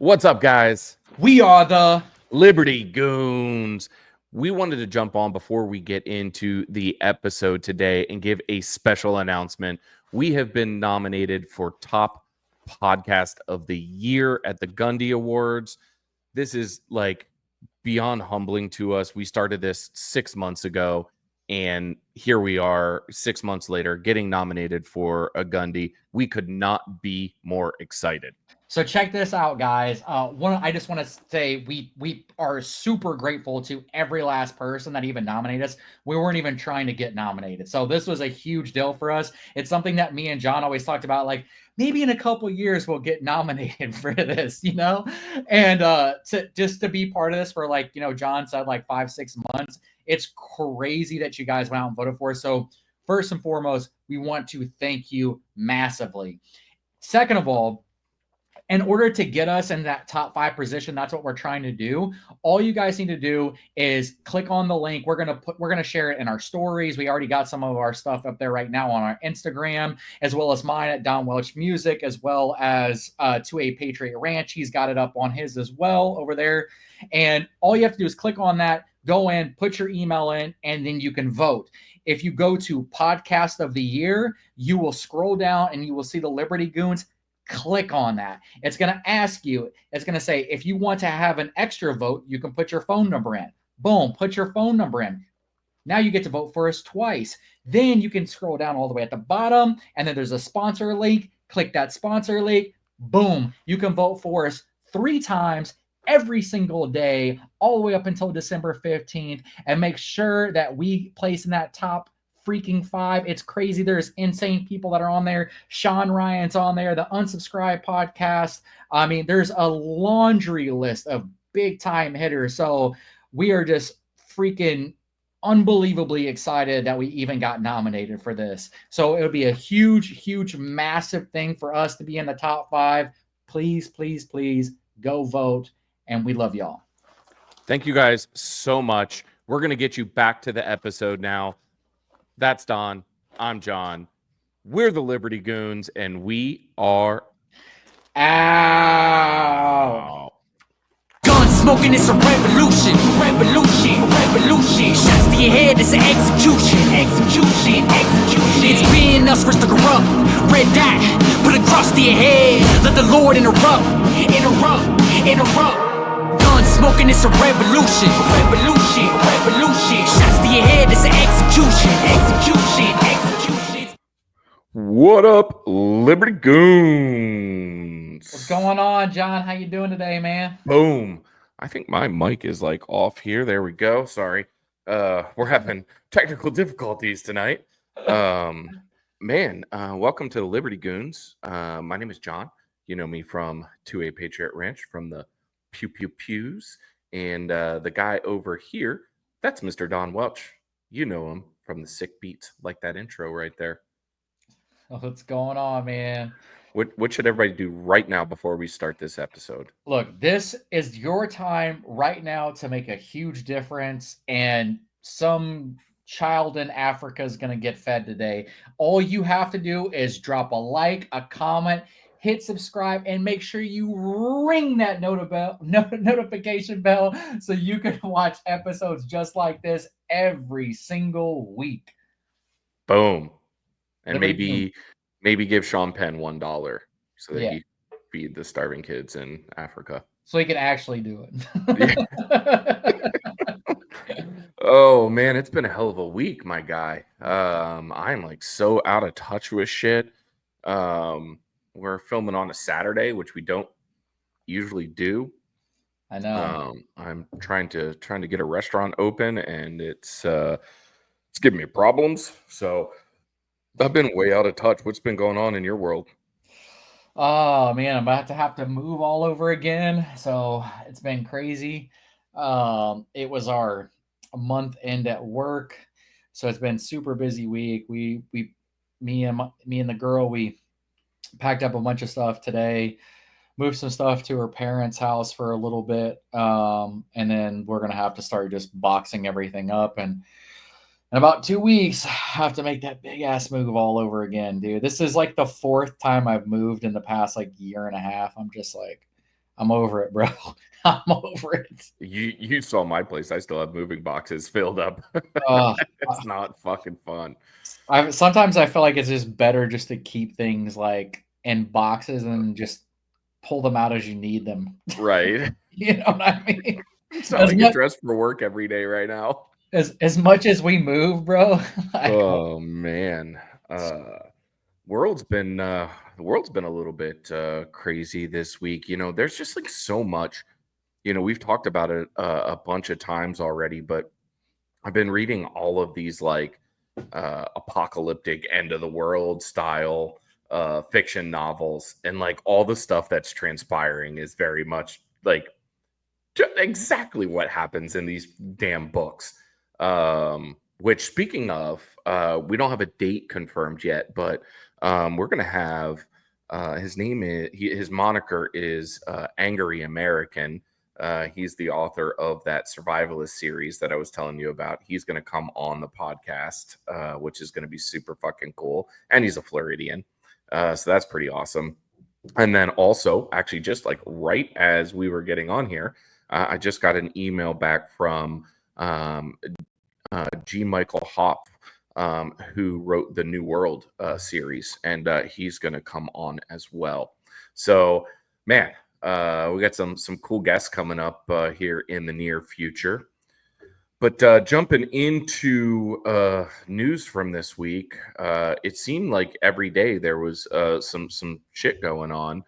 What's up, guys? We are the Liberty Goons. We wanted to jump on before we get into the episode today and give a special announcement. We have been nominated for Top Podcast of the Year at the Bondi Awards. This is like beyond humbling to us. We started this 6 months ago, and here we are 6 months later getting nominated for a Bondi. We could not be more excited. So check this out, guys. I just want to say we are super grateful to every last person that even nominated us. We weren't even trying to get nominated, so this was a huge deal for us. It's something that me and John always talked about, like maybe in a couple years we'll get nominated for this, and to be part of this for John said like 5-6 months. It's crazy that you guys went out and voted for us. So first and foremost, we want to thank you massively. Second of all, in order to get us in that top 5 position, that's what we're trying to do. All you guys need to do is click on the link. We're gonna share it in our stories. We already got some of our stuff up there right now on our Instagram, as well as mine at Don Welch Music, as well as To a Patriot Ranch. He's got it up on his as well over there. And all you have to do is click on that, go in, put your email in, and then you can vote. If you go to Podcast of the Year, you will scroll down and you will see the Liberty Goons. Click on that. It's going to ask you, it's going to say, if you want to have an extra vote, you can put your phone number in. Boom, put your phone number in. Now you get to vote for us twice. Then you can scroll down all the way at the bottom, and then there's a sponsor link. Click that sponsor link. Boom, you can vote for us 3 times every single day, all the way up until December 15th, and make sure that we place in that top freaking 5. It's crazy. There's insane people that are on there. Sean Ryan's on there, the Unsubscribed podcast. I mean, there's a laundry list of big time hitters. So we are just freaking unbelievably excited that we even got nominated for this. So it would be a huge, massive thing for us to be in the top 5. Please, please, please go vote. And we love y'all. Thank you guys so much. We're going to get you back to the episode now. That's Don. I'm John. We're the Liberty Goons, and we are out. Gun smoking, it's a revolution. Shots to your head, it's an execution. It's being us versus the corrupt. Red dot, put a cross to your head. Let the Lord interrupt. Gun smoking, it's a revolution. Shots to your head, it's an execution. What up, Liberty Goons? What's going on, John? How you doing today, man? Boom. I think my mic is like off here. There we go. Sorry. We're having technical difficulties tonight. Welcome to the Liberty Goons. My name is John. You know me from To a Patriot Ranch, from the Pew Pew Pews. And the guy over here, that's Mr. Don Welch. You know him from the Sick Beats, like that intro right there. What's going on, man? What should everybody do right now before we start this episode? Look, this is your time right now to make a huge difference, and some child in Africa is going to get fed today. All you have to do is drop a like, a comment, hit subscribe, and make sure you ring that notification bell so you can watch episodes just like this every single week. Boom. And maybe give Sean Penn $1 so that he feed the starving kids in Africa. So he can actually do it. Oh man, it's been a hell of a week, my guy. I'm like so out of touch with shit. We're filming on a Saturday, which we don't usually do. I know. I'm trying to get a restaurant open, and it's giving me problems. So I've been way out of touch. What's been going on in your world? Oh man, I'm about to have to move all over again. So it's been crazy. It was our month end at work, so it's been super busy week. Me and the girl, we packed up a bunch of stuff today, moved some stuff to her parents' house for a little bit, and then we're gonna have to start just boxing everything up, and in about 2 weeks, I have to make that big ass move all over again, dude. This is like the 4th time I've moved in the past like year and a half. I'm just like, I'm over it, bro. I'm over it. You saw my place. I still have moving boxes filled up. Uh, It's not fucking fun. sometimes I feel like it's just better just to keep things like in boxes and just pull them out as you need them. Right. You know what I mean? I'm starting to get dressed for work every day right now. As much as we move, bro. Like, Oh man. World's been the world's been a little bit crazy this week. There's just like so much. We've talked about it a bunch of times already, but I've been reading all of these like apocalyptic end of the world style fiction novels, and like all the stuff that's transpiring is very much like exactly what happens in these damn books. Which, speaking of, we don't have a date confirmed yet, but we're gonna have his name is his moniker is Angry American. He's the author of that survivalist series that I was telling you about. He's going to come on the podcast, which is going to be super fucking cool. And he's a Floridian. So that's pretty awesome. And then also, actually, just like right as we were getting on here, I just got an email back from G. Michael Hopf, who wrote the New World series, and he's going to come on as well. So, man, we got some cool guests coming up here in the near future. But jumping into news from this week, it seemed like every day there was some shit going on.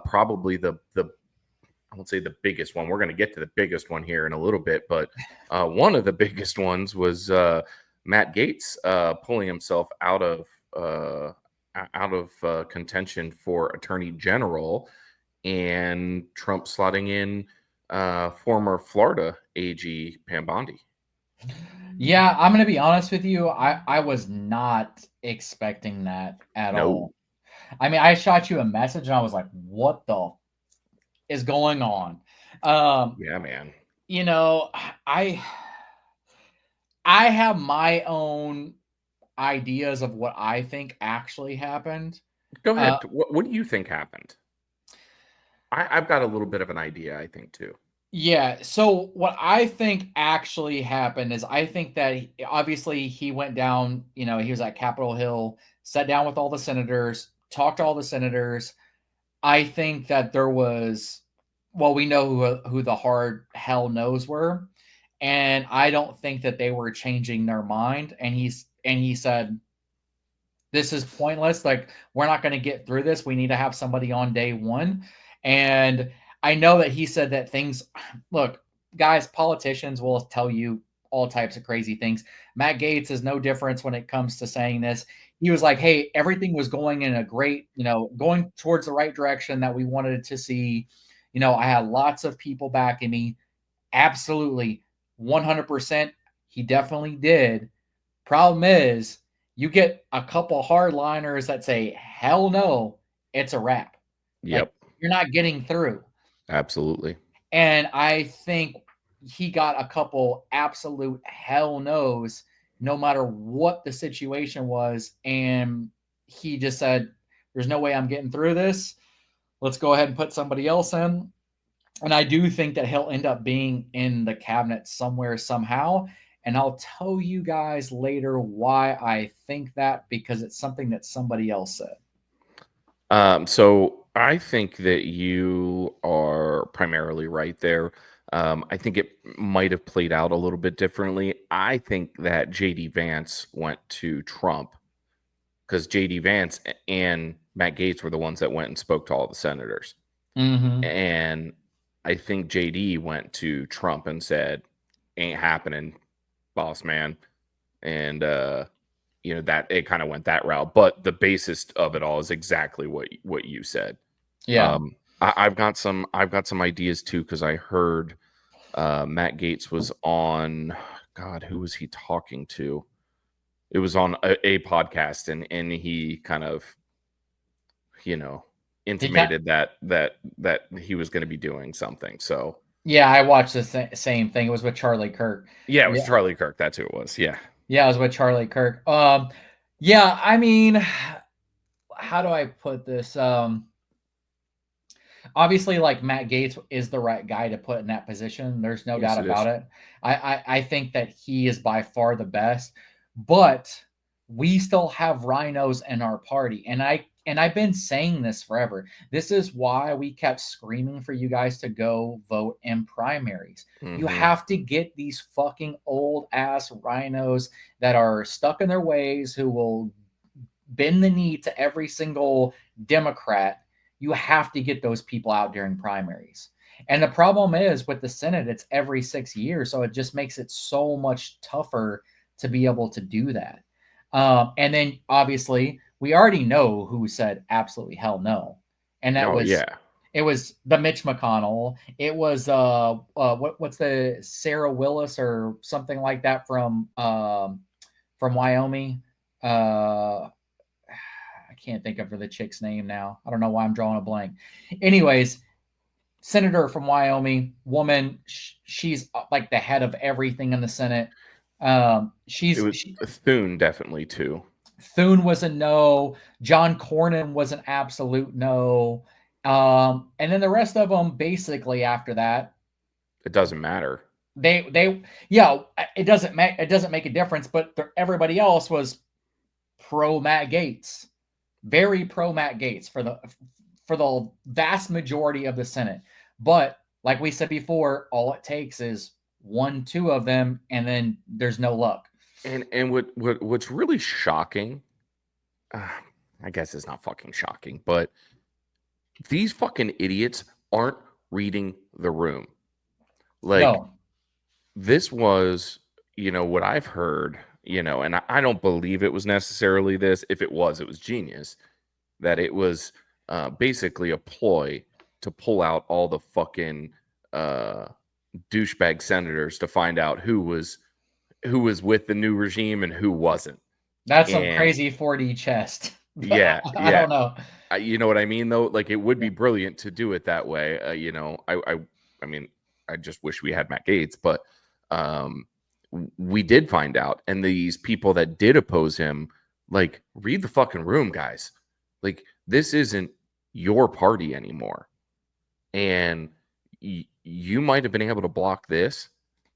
Probably the I won't say the biggest one. We're going to get to the biggest one here in a little bit, but one of the biggest ones was Matt Gaetz pulling himself out of contention for Attorney General, and Trump slotting in former Florida AG Pam Bondi. yeah, I'm gonna be honest with you. I was not expecting that at all. I mean, I shot you a message and I was like, "What the is going on?" Yeah, man. I have my own ideas of what I think actually happened. Go ahead. What do you think happened? I've got a little bit of an idea, I think, too. Yeah. So what I think actually happened is I think that obviously he went down, he was at Capitol Hill, sat down with all the senators, talked to all the senators. I think that there was, well, we know who the hard hell no's were. And I don't think that they were changing their mind. And he said, this is pointless. Like, we're not going to get through this. We need to have somebody on day one. And I know that he said that things, look, guys, politicians will tell you all types of crazy things. Matt Gaetz is no difference when it comes to saying this. He was like, hey, everything was going in a great, going towards the right direction that we wanted to see. I had lots of people backing me. Absolutely. 100%. He definitely did. Problem is, you get a couple hardliners that say, hell no, it's a wrap. Yep. Like, you're not getting through. Absolutely. And I think he got a couple absolute hell no's, no matter what the situation was. And he just said, there's no way I'm getting through this. Let's go ahead and put somebody else in. And I do think that he'll end up being in the cabinet somewhere, somehow. And I'll tell you guys later why I think that, because it's something that somebody else said. So I think that you are primarily right there. I think it might have played out a little bit differently. I think that JD Vance went to Trump because JD Vance and Matt Gaetz were the ones that went and spoke to all the senators. Mm-hmm. And I think JD went to Trump and said, ain't happening, boss man. And, that it kind of went that route. But the basis of it all is exactly what you said. Yeah. I've got some ideas too, because I heard Matt Gaetz was on, God, who was he talking to? It was on a podcast, and he kind of, intimated that he was going to be doing something. So yeah, I watched the same thing. It was with Charlie Kirk. Yeah, it was Charlie Kirk. That's who it was. Yeah. Yeah, it was with Charlie Kirk. Yeah, I mean, how do I put this? obviously, like Matt Gaetz is the right guy to put in that position. There's no Yes, doubt it is. about it. I think that he is by far the best, but we still have rhinos in our party, and I've been saying this forever. This is why we kept screaming for you guys to go vote in primaries. You Mm-hmm. have to get these fucking old ass rhinos that are stuck in their ways, who will bend the knee to every single Democrat. You have to get those people out during primaries. And the problem is with the Senate, it's every 6 years. So it just makes it so much tougher to be able to do that. And then obviously, we already know who said absolutely hell no. And that Oh was yeah. it was the Mitch McConnell. It was what's the Sarah Willis or something like that from Wyoming. I can't think of her the chick's name now. I don't know why I'm drawing a blank. Anyways, senator from Wyoming, woman. She's like the head of everything in the Senate. It was Thune definitely too. Thune was a no. John Cornyn was an absolute no. And then the rest of them, basically after that, It doesn't matter. they yeah, it doesn't make a difference. But everybody else was pro Matt Gaetz. Very pro Matt Gaetz for the vast majority of the Senate. But like we said before, all it takes is 1, 2 of them, and then there's no luck. And what's really shocking, I guess it's not fucking shocking, but these fucking idiots aren't reading the room. Like, No, this was, what I've heard, and I don't believe it was necessarily this. If it was genius. That it was basically a ploy to pull out all the fucking douchebag senators to find out who was with the new regime and who wasn't. that's some And crazy 4D chest. yeah, I yeah. don't know. You know what I mean, though? Like, it would be brilliant to do it that way. I mean, I just wish we had Matt Gaetz, but we did find out. And these people that did oppose him, like, read the fucking room, guys. Like, this isn't your party anymore. And you might have been able to block this,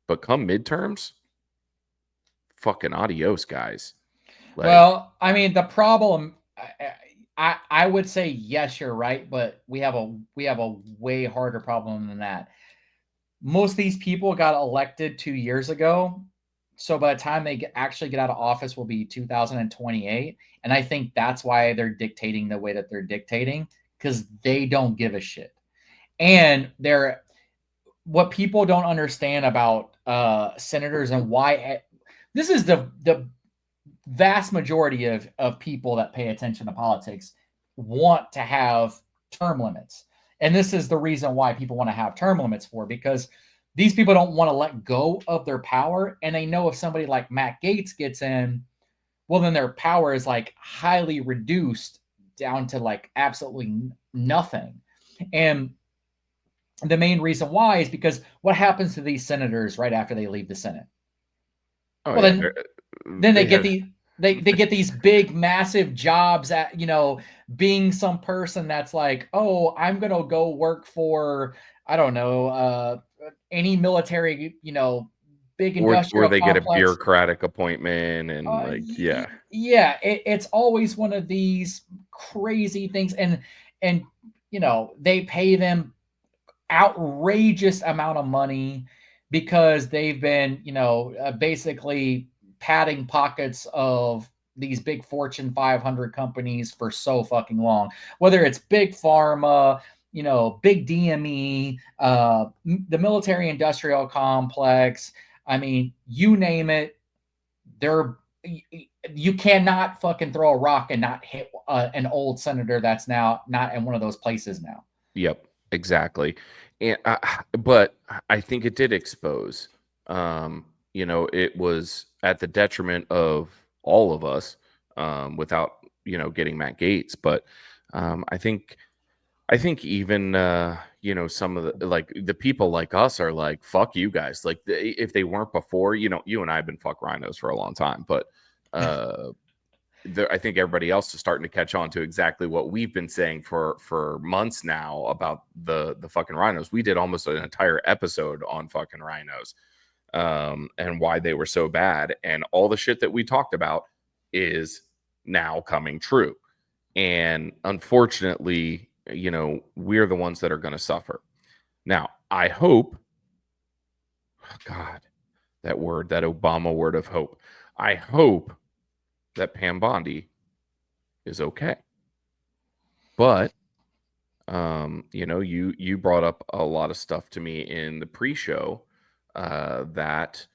but come midterms, fucking adios, guys. Like, Well, I mean, the problem, I would say yes, you're right, but we have a way harder problem than that. Most of these people got elected 2 years ago, so by the time they actually get out of office will be 2028, and I think that's why they're dictating the way that they're dictating, because they don't give a shit. And they're what people don't understand about senators and why this is the vast majority of people that pay attention to politics want to have term limits. And this is the reason why people want to have term limits because these people don't want to let go of their power. And they know if somebody like Matt Gaetz gets in, well, then their power is like highly reduced down to like absolutely nothing. And the main reason why is because what happens to these senators right after they leave the Senate? oh Well, yeah, then they they get have they get these big massive jobs at being some person that's like, oh, I'm gonna go work for, I don't know, any military, big or industrial they get a complex. bureaucratic appointment and like, yeah. Yeah, it's always one of these crazy things, and they pay them outrageous amount of money because they've been, basically padding pockets of these big Fortune 500 companies for so fucking long. Whether it's big pharma, big DME, the military industrial complex. I mean, you name it. You cannot fucking throw a rock and not hit an old senator that's now not in one of those places now. Yep, exactly. And but I think it did expose. It was at the detriment of all of us, without getting Matt Gaetz. But I think even some of the, like, the people like us are like, fuck you guys. Like, if they weren't before, you and I have been fuck rhinos for a long time, but I think everybody else is starting to catch on to exactly what we've been saying for months now about the fucking rhinos. We did almost an entire episode on fucking rhinos, and why they were so bad, and all the shit that we talked about is now coming true. And unfortunately, we're the ones that are going to suffer. Now, I hope, God, that word, that Obama word of hope. I hope that Pam Bondi is okay. But you brought up a lot of stuff to me in the pre-show that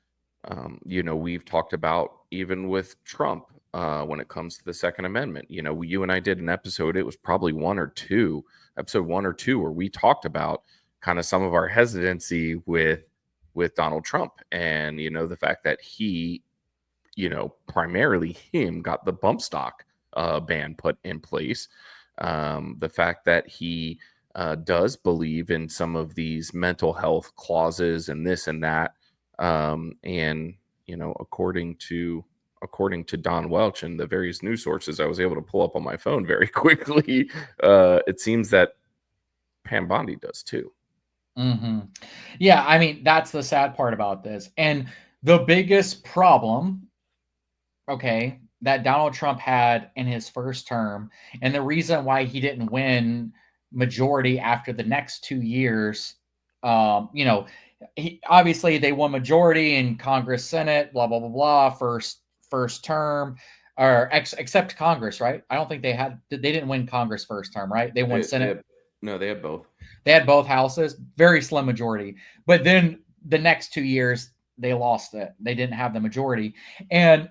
we've talked about even with Trump when it comes to the Second Amendment. You and I did an episode, it was probably episode 1 or 2, where we talked about kind of some of our hesitancy with Donald Trump, and the fact that he, primarily him, got the bump stock ban put in place. The fact that he does believe in some of these mental health clauses and this and that. And, according to Don Welch and the various news sources I was able to pull up on my phone very quickly, it seems that Pam Bondi does too. Mm-hmm. Yeah, I mean, that's the sad part about this. And the biggest problem, okay, that Donald Trump had in his first term, and the reason why he didn't win majority after the next 2 years, obviously they won majority in Congress, Senate, blah blah blah blah, first term, or except Congress, right? I don't think they didn't win Congress first term, right? They won Senate. They had both. They had both houses, very slim majority. But then the next 2 years they lost it. They didn't have the majority, and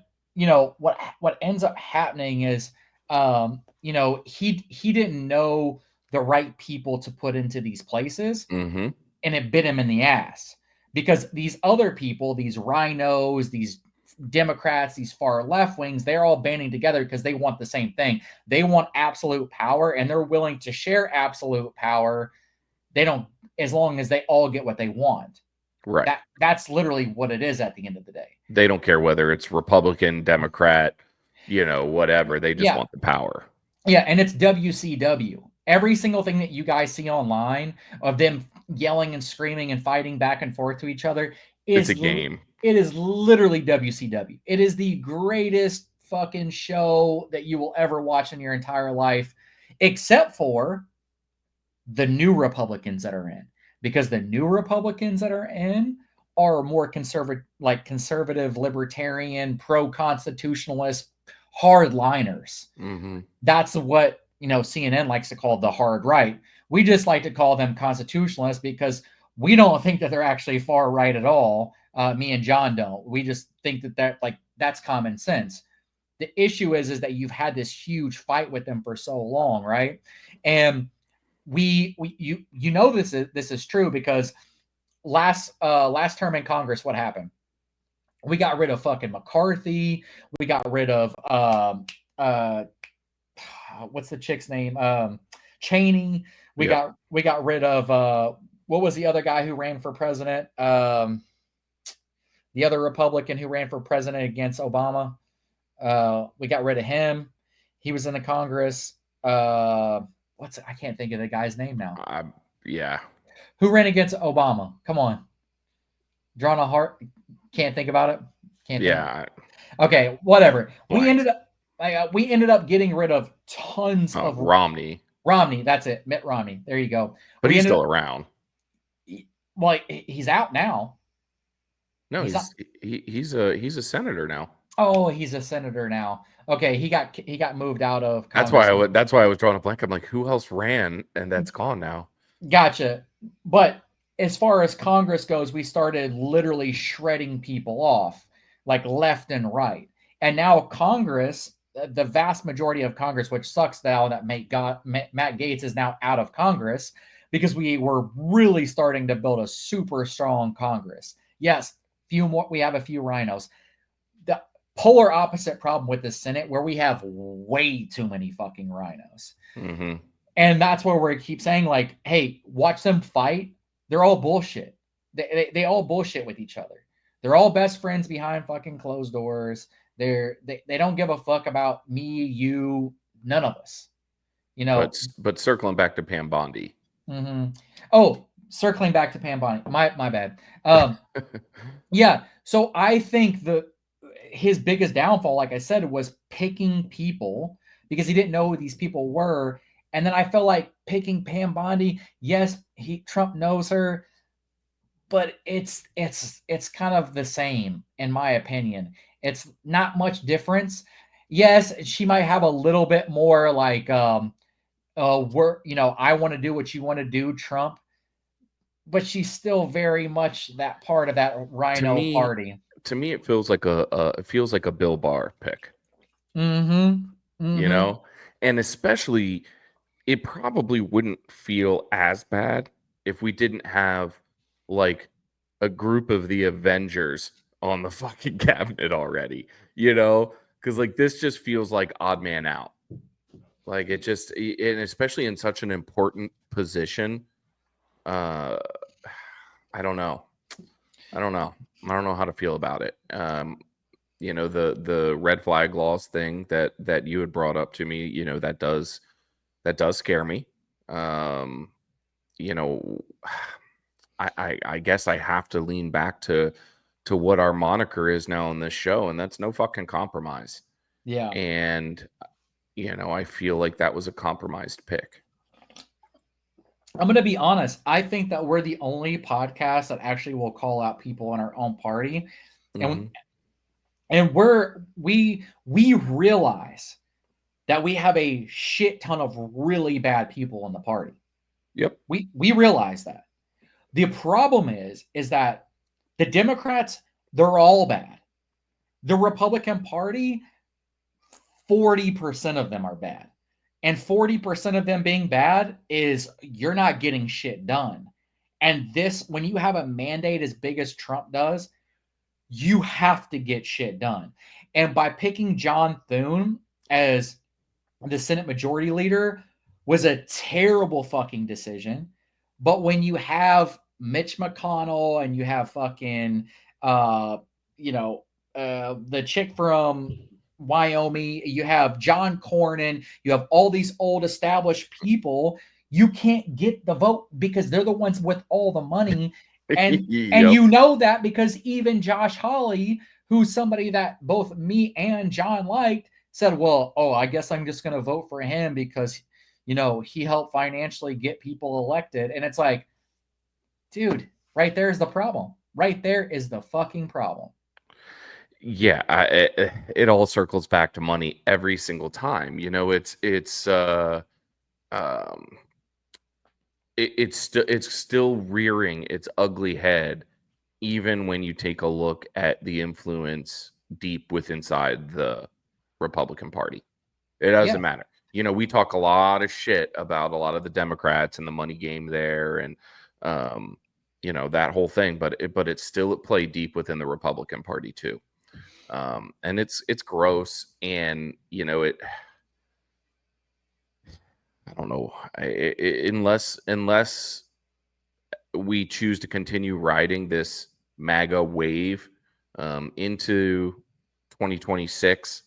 what ends up happening is, he didn't know the right people to put into these places, Mm-hmm. and it bit him in the ass, because these other people, these rhinos, these Democrats, these far left wings, they're all banding together because they want the same thing. They want absolute power, and they're willing to share absolute power. They don't, as long as they all get what they want. Right. That's literally what it is at the end of the day. They don't care whether it's Republican, Democrat, whatever. They just want the power. Yeah, and it's WCW. Every single thing that you guys see online of them yelling and screaming and fighting back and forth to each other it's a game. It is literally WCW. It is the greatest fucking show that you will ever watch in your entire life, except for the new Republicans that are in. Because the new Republicans that are in are more conservative, libertarian, pro-constitutionalist, hardliners. Mm-hmm. That's what CNN likes to call the hard right. We just like to call them constitutionalists because we don't think that they're actually far right at all. Me and John don't. We just think that that's common sense. The issue is that you've had this huge fight with them for so long, right? And this is true because last term in Congress, what happened? We got rid of fucking McCarthy. We got rid of what's the chick's name? Cheney. We got rid of what was the other guy who ran for president? The other Republican who ran for president against Obama. We got rid of him. He was in the Congress. I can't think of the guy's name now. Yeah. Who ran against Obama? Come on. Drawn a heart. Can't think about it. Okay, whatever. Blank. We ended up getting rid of tons of Romney. Romney, that's it. Mitt Romney. There you go. But he's still around. Well, he's out now. No, he's a senator now. Oh, he's a senator now. Okay, he got moved out of Congress. That's why I was drawing a blank. I'm like, who else ran and that's gone now? Gotcha. But as far as Congress goes, we started literally shredding people off, like left and right. And now Congress, the vast majority of Congress, which sucks now that Matt Gaetz is now out of Congress, because we were really starting to build a super strong Congress. Yes, we have a few rhinos. The polar opposite problem with the Senate, where we have way too many fucking rhinos. Mm-hmm. And that's where we keep saying, like, hey, watch them fight. They're all bullshit. They all bullshit with each other. They're all best friends behind fucking closed doors. They don't give a fuck about me, you, none of us. You know. But circling back to Pam Bondi. Mm-hmm. Oh, circling back to Pam Bondi. My bad. Yeah. So I think his biggest downfall, like I said, was picking people because he didn't know who these people were. And then I felt like picking Pam Bondi. Yes, Trump knows her, but it's kind of the same in my opinion. It's not much difference. Yes, she might have a little bit more like we're I want to do what you want to do, Trump, but she's still very much that part of that to Rhino me, party. it feels like a Bill Barr pick. Mm-hmm. You Mm-hmm. know, and especially it probably wouldn't feel as bad if we didn't have like a group of the Avengers on the fucking cabinet already, because like this just feels like odd man out. Like and especially in such an important position. Uh, I don't know. I don't know. I don't know how to feel about it. The red flag laws thing that you had brought up to me, that does scare me. Um, you know, I guess I have to lean back to what our moniker is now on this show, and that's no fucking compromise. Yeah. And I feel like that was a compromised pick. I'm gonna be honest. I think that we're the only podcast that actually will call out people in our own party, and Mm-hmm. and we realize that we have a shit ton of really bad people in the party. Yep. We realize that. The problem is that the Democrats, they're all bad. The Republican Party, 40% of them are bad. And 40% of them being bad is you're not getting shit done. And when you have a mandate as big as Trump does, you have to get shit done. And by picking John Thune as the Senate Majority Leader was a terrible fucking decision. But when you have Mitch McConnell and you have fucking, the chick from Wyoming, you have John Cornyn, you have all these old established people, you can't get the vote because they're the ones with all the money. And Yep. you know that because even Josh Hawley, who's somebody that both me and John liked, said, well, I guess I'm just going to vote for him because, he helped financially get people elected. And it's like, dude, right there is the problem. Right there is the fucking problem. Yeah, it all circles back to money every single time. Um, it's still rearing its ugly head, even when you take a look at the influence deep inside the Republican Party. It doesn't Yeah. matter. We talk a lot of shit about a lot of the Democrats and the money game there, and that whole thing. But it's still at play deep within the Republican Party too. And it's gross, and it. I don't know. Unless we choose to continue riding this MAGA wave into 2026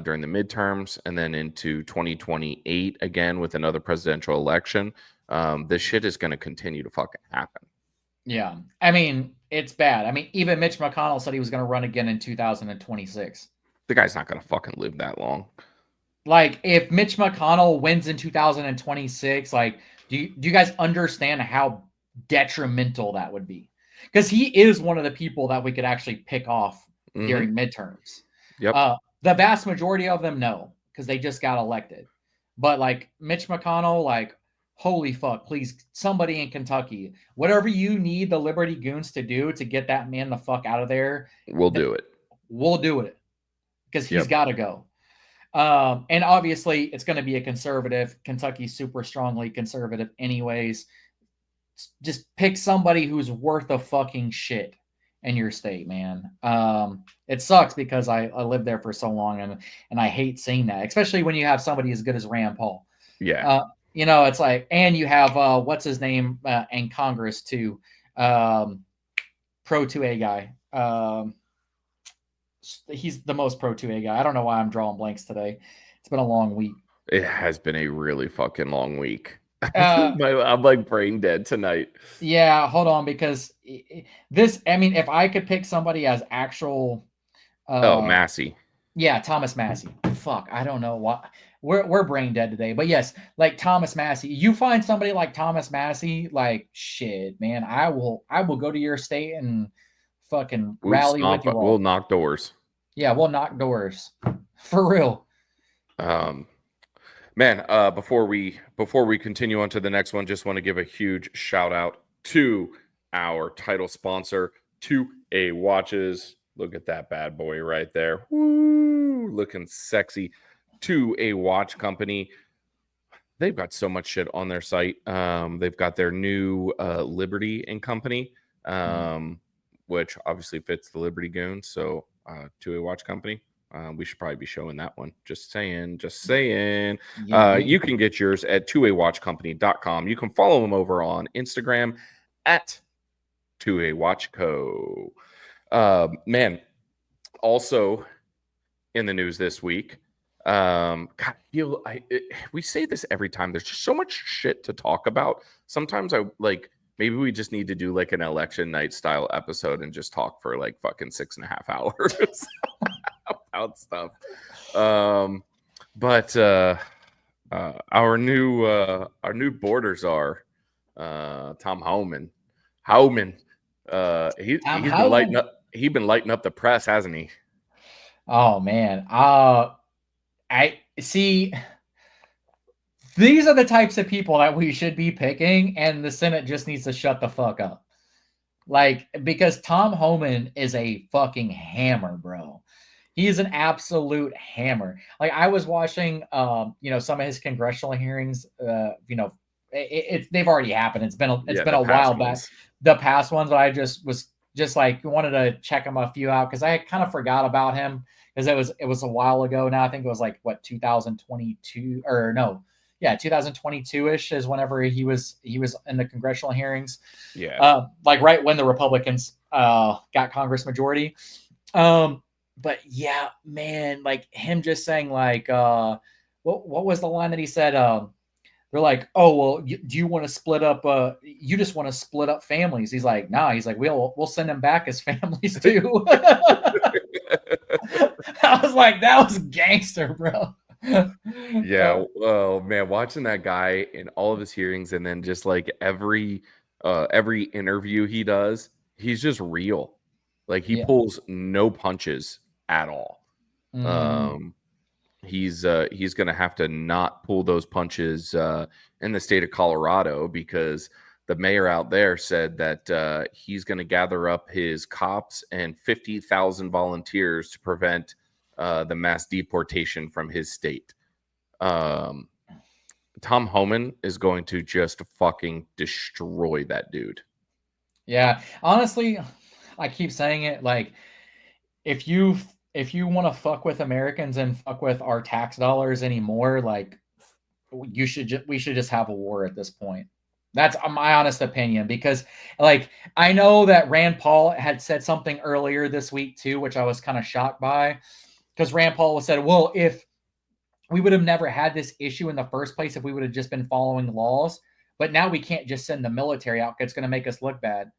during the midterms, and then into 2028 again with another presidential election, this shit is going to continue to fucking happen. Yeah. I mean, it's bad. I mean, even Mitch McConnell said he was going to run again in 2026. The guy's not going to fucking live that long. Like, if Mitch McConnell wins in 2026, like, do you guys understand how detrimental that would be? Because he is one of the people that we could actually pick off during midterms. Yep. The vast majority of them, no, because they just got elected. But like Mitch McConnell, like, holy fuck, please, somebody in Kentucky, whatever you need the Liberty Goons to do to get that man the fuck out of there, We'll do it. We'll do it because he's Yep. got to go. And obviously, it's going to be a conservative. Kentucky's super strongly conservative, anyways. Just pick somebody who's worth a fucking shit in your state, man. It sucks because I lived there for so long, and I hate seeing that, especially when you have somebody as good as Rand Paul. Yeah. It's like, and you have what's his name in Congress too, Pro 2A guy. he's the most pro 2A guy. I don't know why I'm drawing blanks today. It's been a long week. It has been a really fucking long week. Uh, I'm like brain dead tonight. yeah, hold on, because this, I mean, if I could pick somebody as actual, Oh, Massey. yeah, Thomas Massey. Fuck, I don't know what. We're brain dead today, but yes, like Thomas Massey. You find somebody like Thomas Massey, like shit, man. I will go to your state and fucking rally with you all. We'll knock doors. Yeah, we'll knock doors for real. Man, before we continue on to the next one, just want to give a huge shout out to our title sponsor, 2A Watches. Look at that bad boy right there. Woo, looking sexy. 2A Watch Company. They've got so much shit on their site. They've got their new Liberty and Company, which obviously fits the Liberty Goons. So 2A Watch Company. We should probably be showing that one. Just saying. Yeah. You can get yours at 2awatchcompany.com. You can follow them over on Instagram at 2awatchco. Man, also in the news this week, God, we say this every time. There's just so much shit to talk about. Sometimes I like maybe we just need to do like an election night style episode and just talk for like fucking 6.5 hours about stuff. But our new border czar, Tom Homan. He's been lighting up the press, hasn't he? Oh man. I see. These are the types of people that we should be picking, and the Senate just needs to shut the fuck up. Like, because Tom Homan is a fucking hammer, bro. He is an absolute hammer. Like, I was watching, some of his congressional hearings. They've already happened. It's been a while back. The past ones, but I was like wanted to check him a few out because I kind of forgot about him because it was a while ago now. I think it was like 2022 or no. Yeah, 2022-ish is whenever he was in the congressional hearings. Yeah. Like right when the Republicans got Congress majority. But yeah, man, like him just saying like what was the line that he said? They're like, oh well, do you want to split up? You just want to split up families? He's like, nah. He's like, we'll send them back as families too. I was like, that was gangster, bro. Yeah. Oh man, watching that guy in all of his hearings, and then just like every interview he does, he's just real. Like he pulls no punches at all. He's gonna have to not pull those punches in the state of Colorado because the mayor out there said that he's gonna gather up his cops and 50,000 volunteers to prevent the mass deportation from his state. Tom Homan is going to just fucking destroy that dude. Yeah, honestly, I keep saying it. Like, if you want to fuck with Americans and fuck with our tax dollars anymore, like we should just have a war at this point. That's my honest opinion, because like I know that Rand Paul had said something earlier this week too, which I was kind of shocked by, because Rand Paul said, well, if we would have never had this issue in the first place if we would have just been following laws, but now we can't just send the military out because it's going to make us look bad.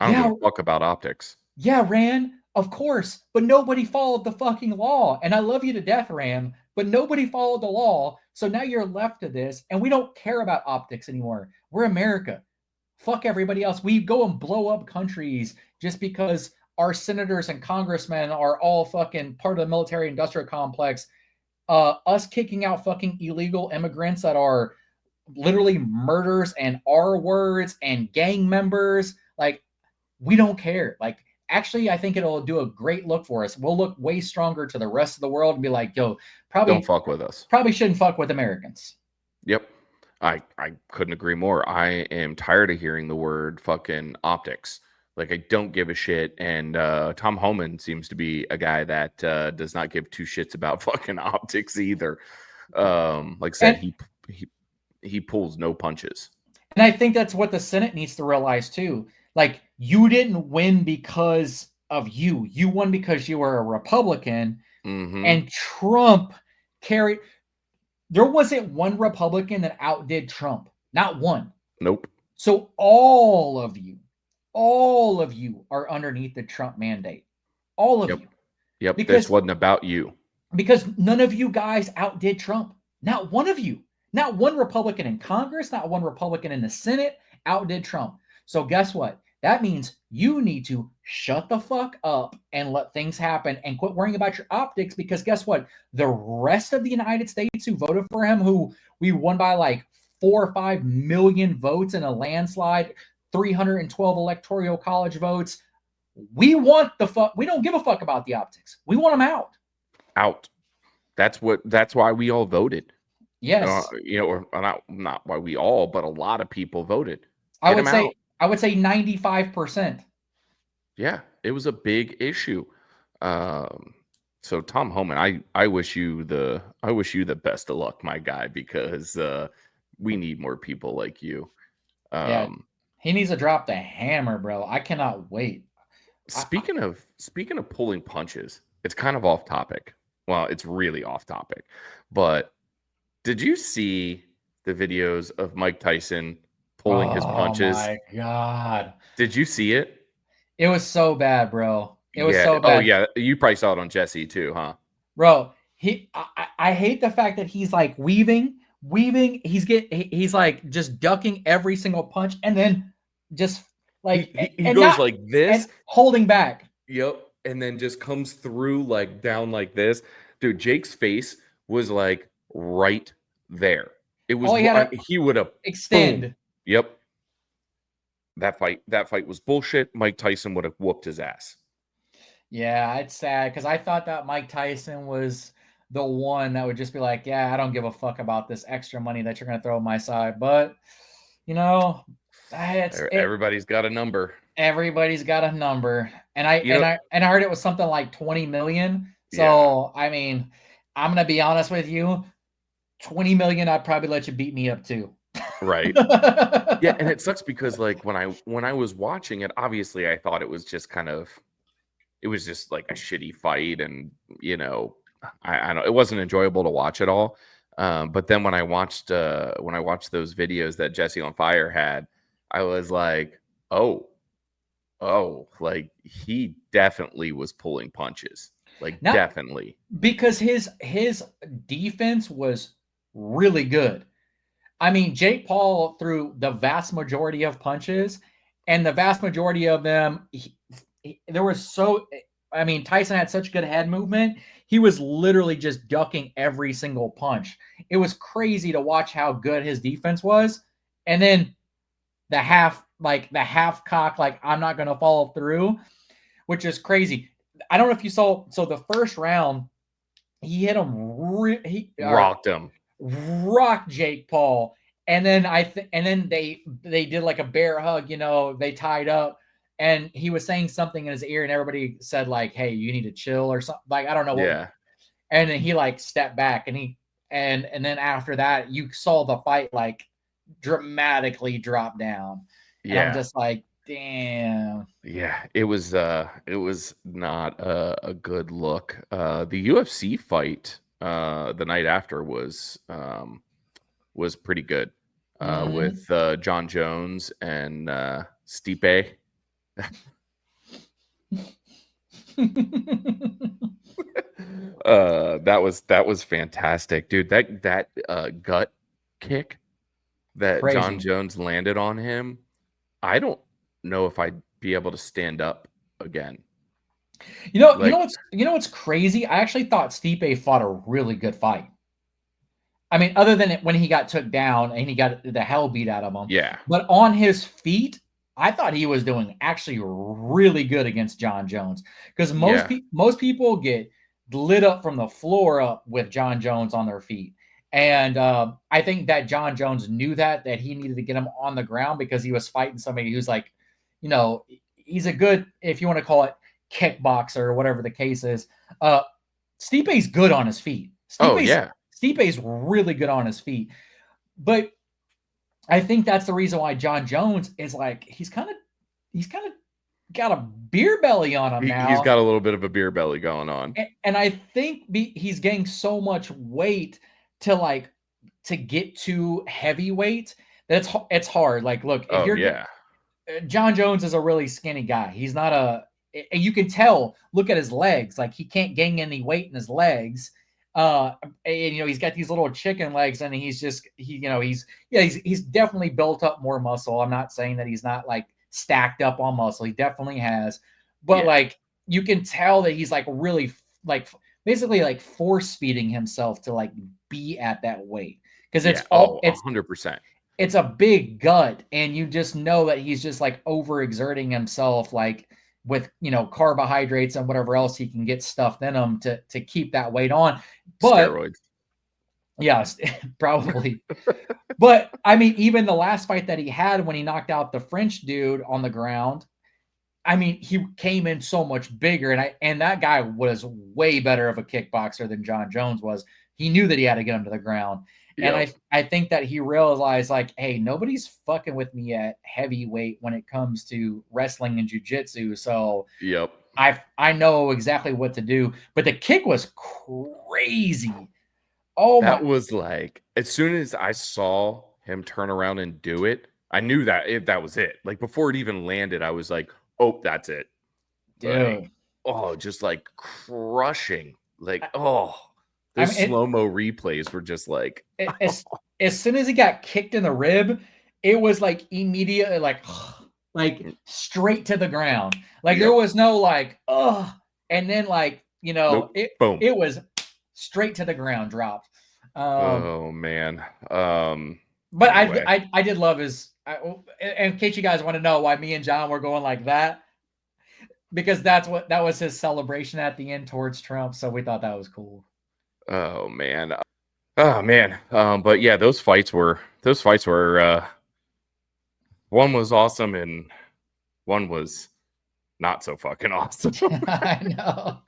I don't give a fuck about optics. Yeah, Rand, of course, but nobody followed the fucking law. And I love you to death, Rand, but nobody followed the law. So now you're left to this, and we don't care about optics anymore. We're America. Fuck everybody else. We go and blow up countries just because our senators and congressmen are all fucking part of the military industrial complex. Us kicking out fucking illegal immigrants that are literally murders and R words and gang members. Like, we don't care. Like, actually, I think it'll do a great look for us. We'll look way stronger to the rest of the world and be like, yo, probably don't fuck with us. Probably shouldn't fuck with Americans. Yep. I couldn't agree more. I am tired of hearing the word fucking optics. Like, I don't give a shit. And Tom Homan seems to be a guy that does not give two shits about fucking optics either. Like I said, he pulls no punches. And I think that's what the Senate needs to realize too. Like, you didn't win because of you. You won because you were a Republican, Mm-hmm. and Trump carried. There wasn't one Republican that outdid Trump. Not one. Nope. So all of you are underneath the Trump mandate. All of Yep. you. Yep. This Because wasn't about you. because none of you guys outdid Trump. Not one of you. Not one Republican in Congress, not one Republican in the Senate outdid Trump. So guess what? That means you need to shut the fuck up and let things happen and quit worrying about your optics, because guess what? The rest of the United States who voted for him, who we won by like 4 or 5 million votes in a landslide, 312 electoral college votes. We want the fuck. We don't give a fuck about the optics. We want them out. Out. That's why we all voted. Yes. Or not why we all, but a lot of people voted. I Get would him say out. I would say 95%. Yeah, it was a big issue. So Tom Homan, I wish you the best of luck, my guy, because we need more people like you. Yeah. He needs to drop the hammer, bro. I cannot wait. Speaking of pulling punches, it's kind of off topic. Well, it's really off topic. But did you see the videos of Mike Tyson pulling his punches? Oh my God. Did you see it? It was so bad, bro. It was Yeah. so Oh bad. yeah. You probably saw it on Jesse too, huh? Bro, I hate the fact that he's like weaving. He's like just ducking every single punch, and then just like He and goes not like this. and holding back. Yep. And then just comes through like down like this. Dude, Jake's face was like right there. It was All he had to he would have extend. boom. Yep. That fight was bullshit. Mike Tyson would have whooped his ass. Yeah, it's sad because I thought that Mike Tyson was the one that would just be like, yeah, I don't give a fuck about this extra money that you're going to throw on my side. But, Everybody's got a number. everybody's got a number. And I heard it was something like 20 million. So, yeah. I mean, I'm going to be honest with you, 20 million, I'd probably let you beat me up too. Right. Yeah, and it sucks because like when I was watching it, obviously I thought it was just like a shitty fight, and I don't, it wasn't enjoyable to watch at all. But then when I watched those videos that Jesse on Fire had, I was like, oh, like he definitely was pulling punches, like now, definitely, because his defense was really good. I mean, Jake Paul threw the vast majority of punches, and the vast majority of them, Tyson had such good head movement. He was literally just ducking every single punch. It was crazy to watch how good his defense was. And then the half cock, like, I'm not going to follow through, which is crazy. I don't know if you saw. So the first round, he hit him. Rocked him. Rocked Jake Paul. And then they did like a bear hug, they tied up, and he was saying something in his ear, and everybody said like, hey, you need to chill or something. Like, I don't know. Yeah. And then he like stepped back, and then after that, you saw the fight like dramatically drop down. And I'm just like, damn. Yeah, it was not a good look. The UFC fight the night after was pretty good. With John Jones and Stipe. That was fantastic, dude. That gut kick that Crazy. John Jones landed on him, I don't know if I'd be able to stand up again. You know what's crazy? I actually thought Stipe fought a really good fight. I mean, other than when he got took down and he got the hell beat out of him. Yeah. But on his feet, I thought he was doing actually really good against John Jones, because most people get lit up from the floor up with John Jones on their feet. And I think that John Jones knew that he needed to get him on the ground, because he was fighting somebody who's like, he's a good, if you want to call it, kickboxer or whatever the case is. Stipe's good on his feet. Stipe's really good on his feet. But I think that's the reason why John Jones is like, he's kind of got a beer belly on him now. He's got a little bit of a beer belly going on. And I think he's getting so much weight to get to heavyweight that it's hard. Like, look, if Oh you're yeah, John Jones is a really skinny guy. He's not and you can tell, look at his legs. Like, he can't gain any weight in his legs. And he's got these little chicken legs, and he's definitely built up more muscle. I'm not saying that he's not like stacked up on muscle. He definitely has. But like, you can tell that he's like really like basically like force feeding himself to like be at that weight. Because it's 100%. It's a big gut, and you just know that he's just like overexerting himself, like with carbohydrates and whatever else he can get stuffed in him to keep that weight on. But steroids. Yes, probably. But I mean, even the last fight that he had when he knocked out the French dude on the ground, I mean, he came in so much bigger, and that guy was way better of a kickboxer than John Jones was. He knew that he had to get him to the ground. And I think that he realized, like, hey, nobody's fucking with me at heavyweight when it comes to wrestling and jiu-jitsu. So I know exactly what to do. But the kick was crazy. Oh my! That was like, as soon as I saw him turn around and do it, I knew that that was it. Like, before it even landed, I was like, oh, that's it. Dude. Like, just like crushing. Like, those slow-mo replays were just like, as soon as he got kicked in the rib, it was like immediately like straight to the ground. Like, there was no like, and then like, nope. Boom. It was straight to the ground, dropped. Oh man. But anyway. I did love his. In case you guys want to know why me and John were going like that, because that was his celebration at the end towards Trump. So we thought that was cool. Oh man. But yeah, those fights were one was awesome and one was not so fucking awesome. I know.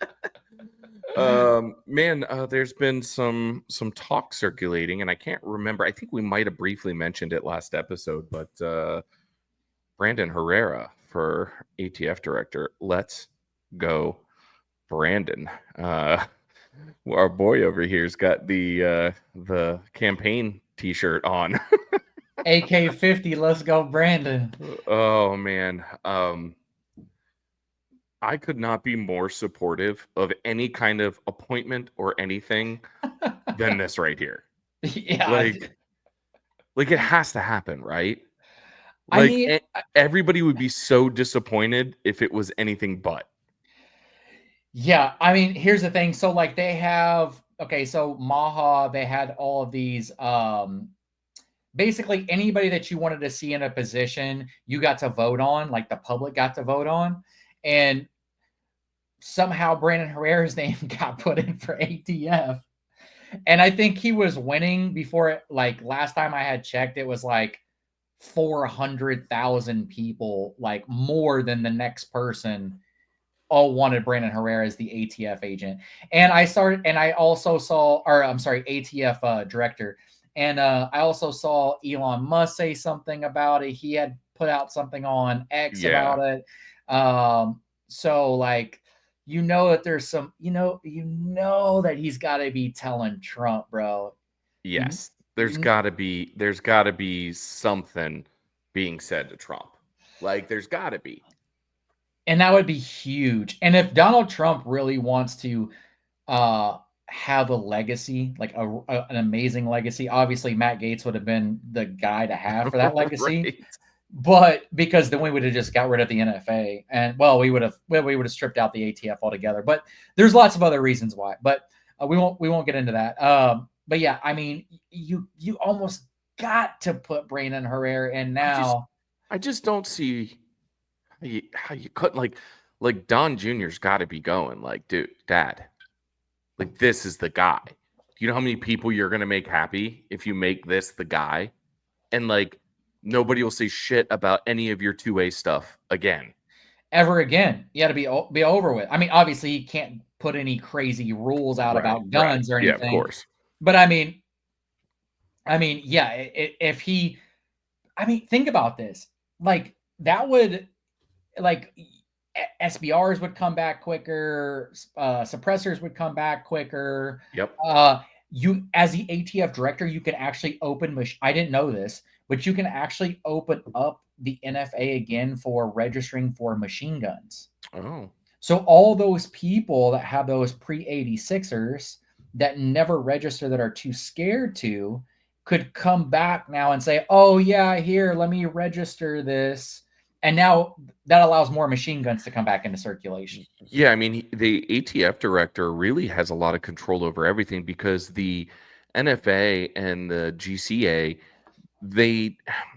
There's been some talk circulating, and I can't remember. I think we might have briefly mentioned it last episode, but Brandon Herrera for ATF director. Let's go, Brandon. Our boy over here's got the campaign T-shirt on. AK-50, let's go, Brandon. Oh man. I could not be more supportive of any kind of appointment or anything than this right here. Yeah. Like it has to happen, right? Like, I mean, everybody would be so disappointed if it was anything but. Yeah, I mean, here's the thing. So like they have, so Maha, they had all of these basically anybody that you wanted to see in a position, you got to vote on, like the public got to vote on. And somehow Brandon Herrera's name got put in for ATF. And I think he was winning before like last time I had checked, it was like 400,000 people, like more than the next person, all wanted Brandon Herrera as the ATF agent. And I also saw, ATF director. And I also saw Elon Musk say something about it. He had put out something on X about it. So like, that there's some, that he's got to be telling Trump, bro. Yes, there's got to be something being said to Trump. Like, there's got to be. And that would be huge. And if Donald Trump really wants to have a legacy, like an amazing legacy, obviously Matt Gaetz would have been the guy to have for that legacy. Right. But because then we would have just got rid of the NFA, and we would have stripped out the ATF altogether. But there's lots of other reasons why. But we won't get into that. But yeah, I mean, you almost got to put Brandon Herrera in now. I just don't see how you couldn't, like Don Jr.'s got to be going, like, dude, Dad, like, this is the guy. Do you know how many people you're gonna make happy if you make this the guy? And like, nobody will say shit about any of your 2A stuff again. Ever again. You got to be over with. I mean, obviously, you can't put any crazy rules out about guns or anything. Yeah, of course. But I mean, yeah, if he, think about this. Like, that would, like, SBRs would come back quicker, suppressors would come back quicker. Yep. You, as the ATF director, you can actually open. I didn't know this, but you can actually open up the NFA again for registering for machine guns. Oh. So all those people that have those pre-86ers that never register, that are too scared to, could come back now and say, oh yeah, here, let me register this. And now that allows more machine guns to come back into circulation. Yeah, I mean, the ATF director really has a lot of control over everything, because the NFA and the GCA,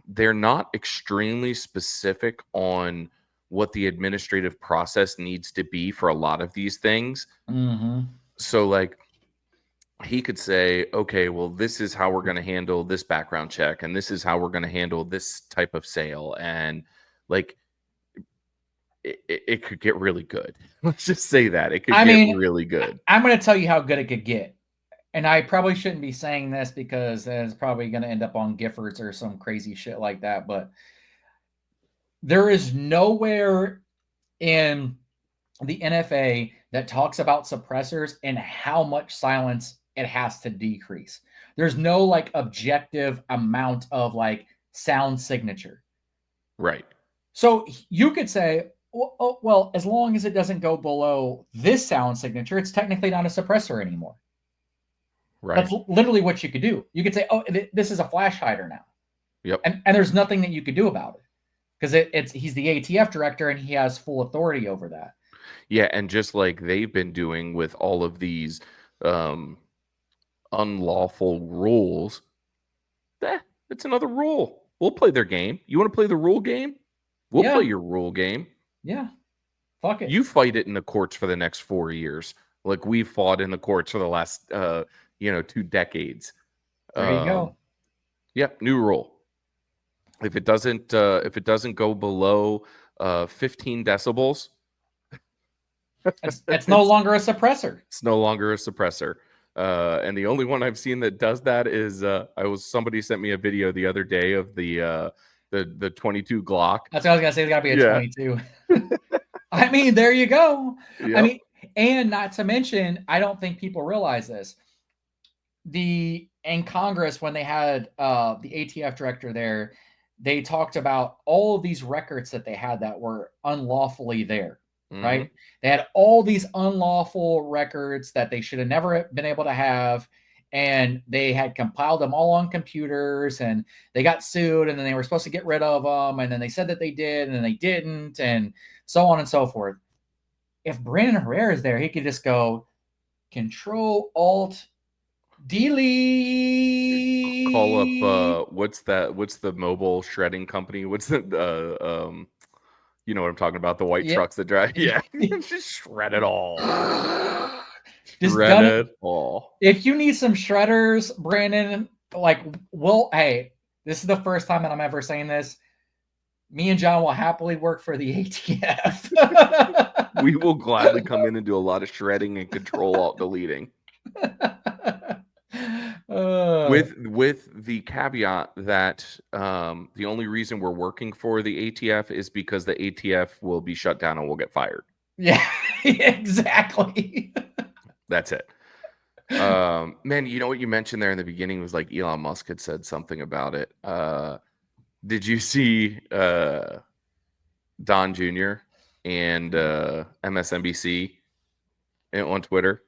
they're not extremely specific on what the administrative process needs to be for a lot of these things. Mm-hmm. So like, he could say, okay, well, this is how we're going to handle this background check, and this is how we're going to handle this type of sale, and like, it could get really good. Let's just say that it could get really good. I'm going to tell you how good it could get. And I probably shouldn't be saying this, because it's probably going to end up on Giffords or some crazy shit like that. But there is nowhere in the NFA that talks about suppressors and how much silence it has to decrease. There's no like objective amount of like sound signature. Right. So you could say, well, as long as it doesn't go below this sound signature, it's technically not a suppressor anymore. Right. That's literally what you could do. You could say, oh, this is a flash hider now. Yep. And there's nothing that you could do about it, because he's the ATF director and he has full authority over that. Yeah, and just like they've been doing with all of these unlawful rules, it's another rule. We'll play their game. You want to play the rule game? We'll play your rule game. Yeah. Fuck it. You fight it in the courts for the next 4 years, like we fought in the courts for the last 2 decades. There you go. Yep, new rule. If it doesn't go below 15 decibels, it's no longer a suppressor. It's no longer a suppressor. And the only one I've seen that does that is somebody sent me a video the other day of the 22 Glock. That's what I was gonna say. It's gotta be a 22. I mean, there you go. Yep. I mean, and not to mention, I don't think people realize this. In Congress, when they had the ATF director there, they talked about all of these records that they had that were unlawfully there. Mm-hmm. Right? They had all these unlawful records that they should have never been able to have. And they had compiled them all on computers, and they got sued, and then they were supposed to get rid of them. And then they said that they did, and then they didn't, and so on and so forth. If Brandon Herrera is there, he could just go Control Alt Delete. Call up what's the mobile shredding company? What's the you know what I'm talking about? The white trucks that drive. Yeah. Just shred it all. Shred it all. If you need some shredders, Brandon, hey, this is the first time that I'm ever saying this. Me and John will happily work for the ATF. We will gladly come in and do a lot of shredding and Control Alt deleting. With the caveat that the only reason we're working for the ATF is because the ATF will be shut down and we'll get fired. Yeah, exactly. That's it. Man, you know what you mentioned there in the beginning was like Elon Musk had said something about it. Did you see Don Jr. and MSNBC on Twitter?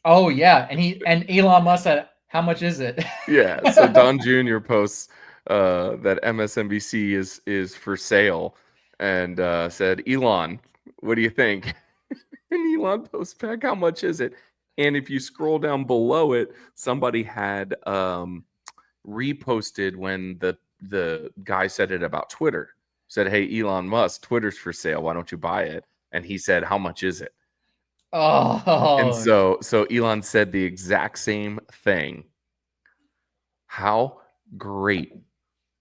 Oh yeah, and Elon Musk said, how much is it? Yeah, so Don Jr. posts that MSNBC is for sale, and said, Elon, what do you think? And Elon posts back, how much is it? And if you scroll down below it, somebody had reposted when the guy said it about Twitter. Said, hey, Elon Musk, Twitter's for sale. Why don't you buy it? And he said, how much is it? Oh. And so Elon said the exact same thing. How great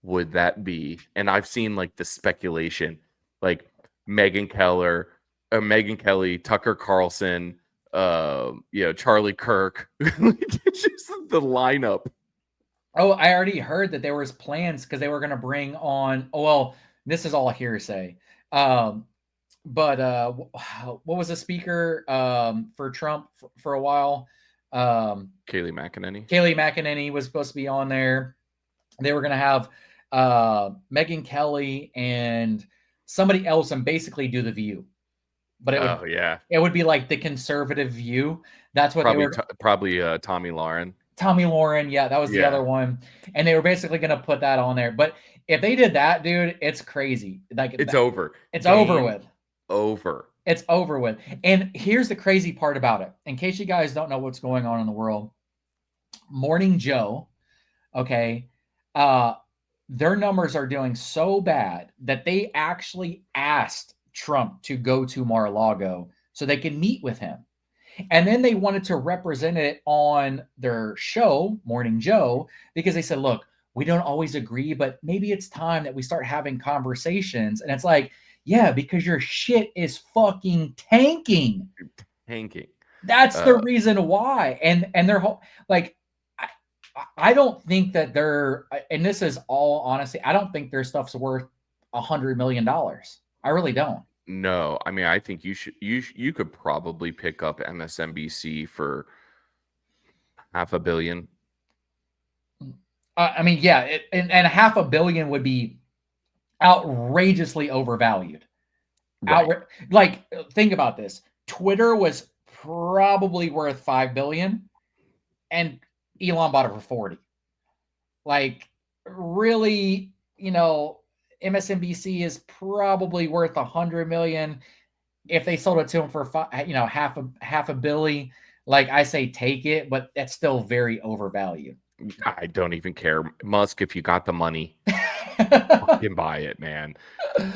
would that be? And I've seen like the speculation, like Megyn Kelly, Tucker Carlson, Charlie Kirk. It's just the lineup. Oh, I already heard that there was plans because they were going to bring on. Oh, well, this is all hearsay. But what was the speaker for Trump for a while? Kayleigh McEnany. Kayleigh McEnany was supposed to be on there. They were going to have Megyn Kelly and somebody else and basically do the View. But it would be like the conservative View. That's what probably they were. Probably Tommy Lauren. Tommy Lauren, yeah, that was the other one, and they were basically going to put that on there. But if they did that, dude, it's crazy. Like it's over. It's over with. Over. It's over with. And here's the crazy part about it. In case you guys don't know what's going on in the world, Morning Joe, okay, their numbers are doing so bad that they actually asked Trump to go to Mar-a-Lago so they can meet with him. And then they wanted to represent it on their show, Morning Joe, because they said, look, we don't always agree, but maybe it's time that we start having conversations. And it's like, yeah, because your shit is fucking tanking. Tanking. That's the reason why. And their whole, like, I don't think that they're, and this is all honesty, I don't think their stuff's worth $100 million. I really don't. No, I mean, I think you could probably pick up MSNBC for $500 million. I mean, yeah, and $500 million would be outrageously overvalued. Right. Like, think about this. Twitter was probably worth $5 billion, and Elon bought it for 40. Like, really, MSNBC is probably worth $100 million. If they sold it to him for half a billion, like I say, take it, but that's still very overvalued. I don't even care, Musk. If you got the money, fucking buy it, man.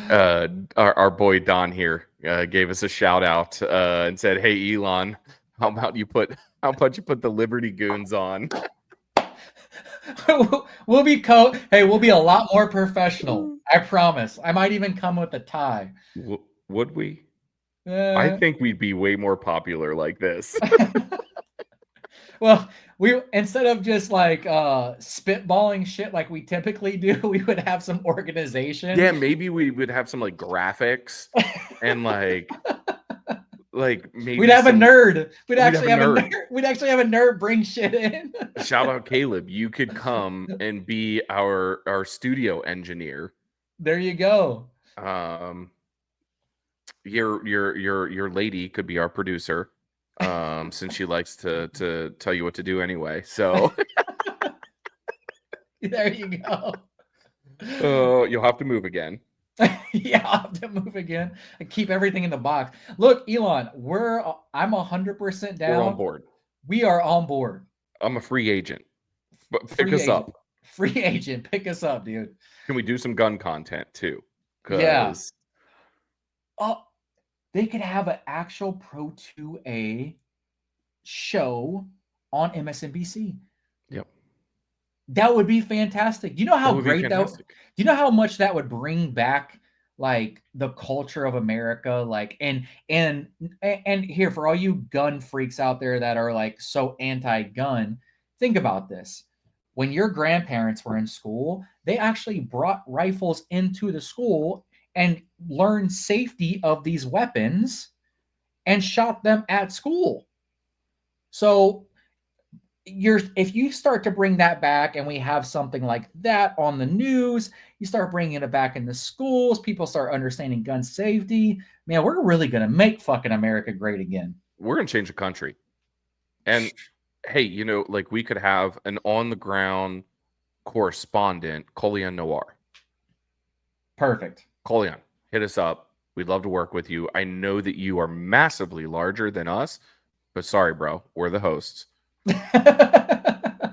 Our boy Don here gave us a shout out and said, "Hey Elon, how about you put the Liberty Goons on?" We'll be we'll be a lot more professional. I promise. I might even come with a tie. Would we? I think we'd be way more popular like this. Well, we instead of just like spitballing shit like we typically do, we would have some organization. Yeah, maybe we would have some like graphics and like maybe we'd have a nerd. We'd actually have a nerd. We'd actually have a nerd bring shit in. Shout out Caleb. You could come and be our studio engineer. There you go. Your lady could be our producer. Since she likes to tell you what to do anyway. So there you go. You'll have to move again. Yeah, I'll have to move again and keep everything in the box. Look, Elon, I'm 100% down. We're on board. We are on board. I'm a free agent. But pick us up. Free agent, pick us up, dude. Can we do some gun content too? Yeah. Oh, they could have an actual Pro 2A show on MSNBC. Yep. That would be fantastic. Do you know how great that would? Do you know how much that would bring back like the culture of America? Like and here for all you gun freaks out there that are like so anti-gun, think about this. When your grandparents were in school, they actually brought rifles into the school and learned safety of these weapons and shot them at school. So if you start to bring that back and we have something like that on the news, you start bringing it back in the schools, people start understanding gun safety, man, we're really going to make fucking America great again. We're going to change the country. And hey, like we could have an on-the-ground correspondent, Colion Noir. Perfect. Colion, hit us up. We'd love to work with you. I know that you are massively larger than us, but sorry, bro, we're the hosts.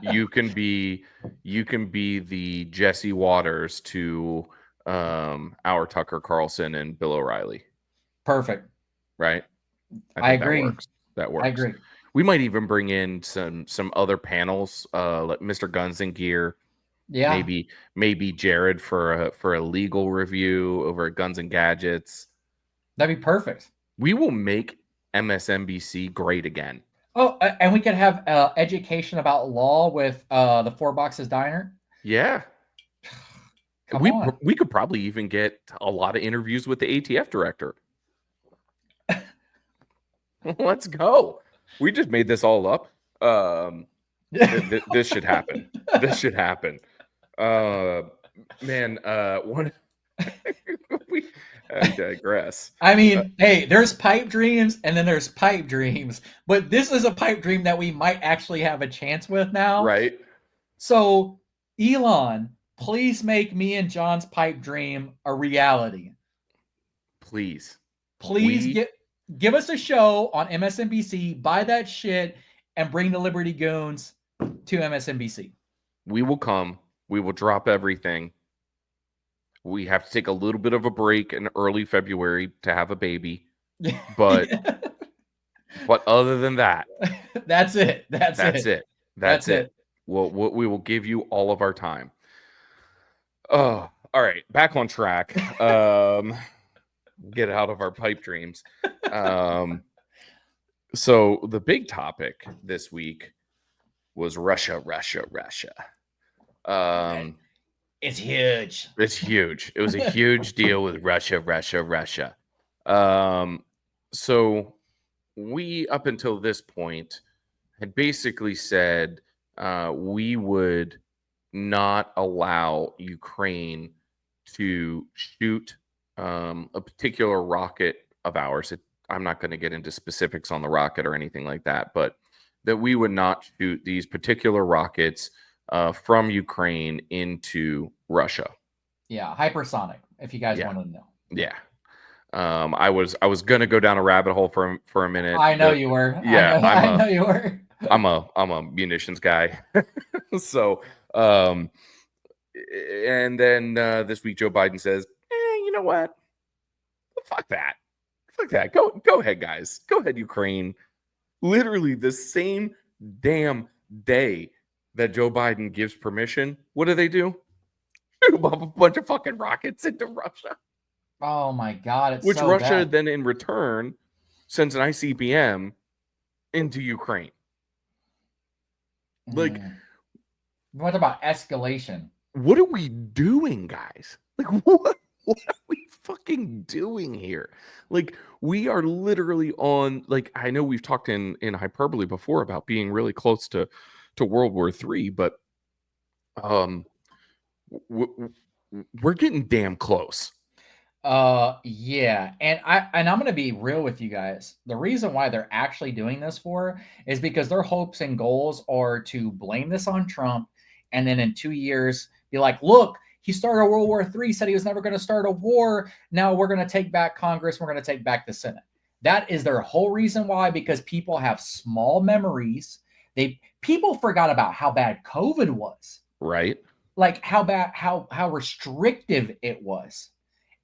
You can be the Jesse Waters to our Tucker Carlson and Bill O'Reilly. Perfect. Right? I agree. That works. I agree. We might even bring in some other panels, like Mr. Guns and Gear. Yeah. Maybe Jared for a legal review over at Guns and Gadgets. That'd be perfect. We will make MSNBC great again. Oh, and we could have education about law with the Four Boxes Diner. Yeah. We could probably even get a lot of interviews with the ATF director. Let's go. We just made this all up. This should happen. This should happen. Man, one I digress. I mean, hey, there's pipe dreams and then there's pipe dreams, but this is a pipe dream that we might actually have a chance with now. Right? So, Elon, please make me and John's pipe dream a reality. Please. Please give us a show on MSNBC, buy that shit, and bring the Liberty Goons to MSNBC. We will come. We will drop everything. We have to take a little bit of a break in early February to have a baby. But but other than that, that's it. That's it. We will give you all of our time. Oh, all right. Back on track. Get out of our pipe dreams. So the big topic this week was Russia. It's huge. It's huge. It was a huge deal with Russia. So we, up until this point, had basically said we would not allow Ukraine to shoot a particular rocket of ours. I'm not going to get into specifics on the rocket or anything like that, but that we would not shoot these particular rockets from Ukraine into Russia. Yeah, hypersonic, if you guys want to know. Yeah. I was going to go down a rabbit hole for a minute. I know you were. Yeah, I know you were. I'm a munitions guy. So, and then this week Joe Biden says, you know what? Fuck that. Go ahead, guys. Go ahead, Ukraine. Literally the same damn day that Joe Biden gives permission, what do? Shoot up a bunch of fucking rockets into Russia. Oh my God. It's Which so Russia bad. then in return sends an ICBM into Ukraine. Like, what about escalation? What are we doing, guys? Like, what are we fucking doing here? Like, we are literally on, like, I know we've talked in hyperbole before about being really close to World War III, but we're getting damn close. Yeah, and I'm gonna be real with you guys. The reason why they're actually doing this for is because their hopes and goals are to blame this on Trump, and then in 2 years be like, look, he started World War III, said he was never going to start a war. Now we're going to take back Congress. We're going to take back the Senate. That is their whole reason why, because people have small memories. People forgot about how bad COVID was. Right. Like how bad, how restrictive it was.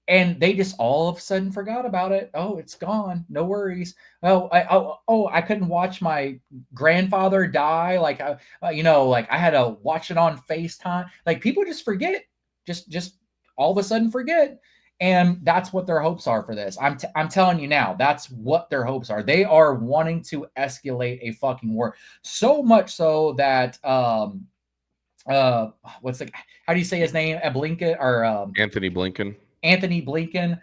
And they just all of a sudden forgot about it. Oh, it's gone. No worries. I couldn't watch my grandfather die. Like, like I had to watch it on FaceTime. Like people just forget, just all of a sudden forget. And that's what their hopes are for this. I'm telling you now, that's what their hopes are. They are wanting to escalate a fucking war. So much so that, how do you say his name? Blinken or Anthony Blinken. Anthony Blinken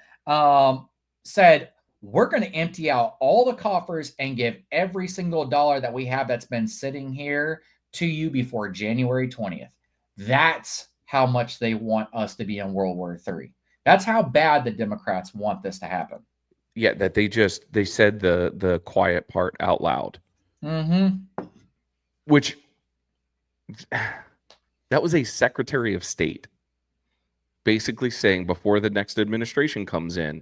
said, we're going to empty out all the coffers and give every single dollar that we have that's been sitting here to you before January 20th. That's how much they want us to be in World War III. That's how bad the Democrats want this to happen. Yeah, that they said the quiet part out loud. Mm-hmm. Which, that was a Secretary of State basically saying before the next administration comes in,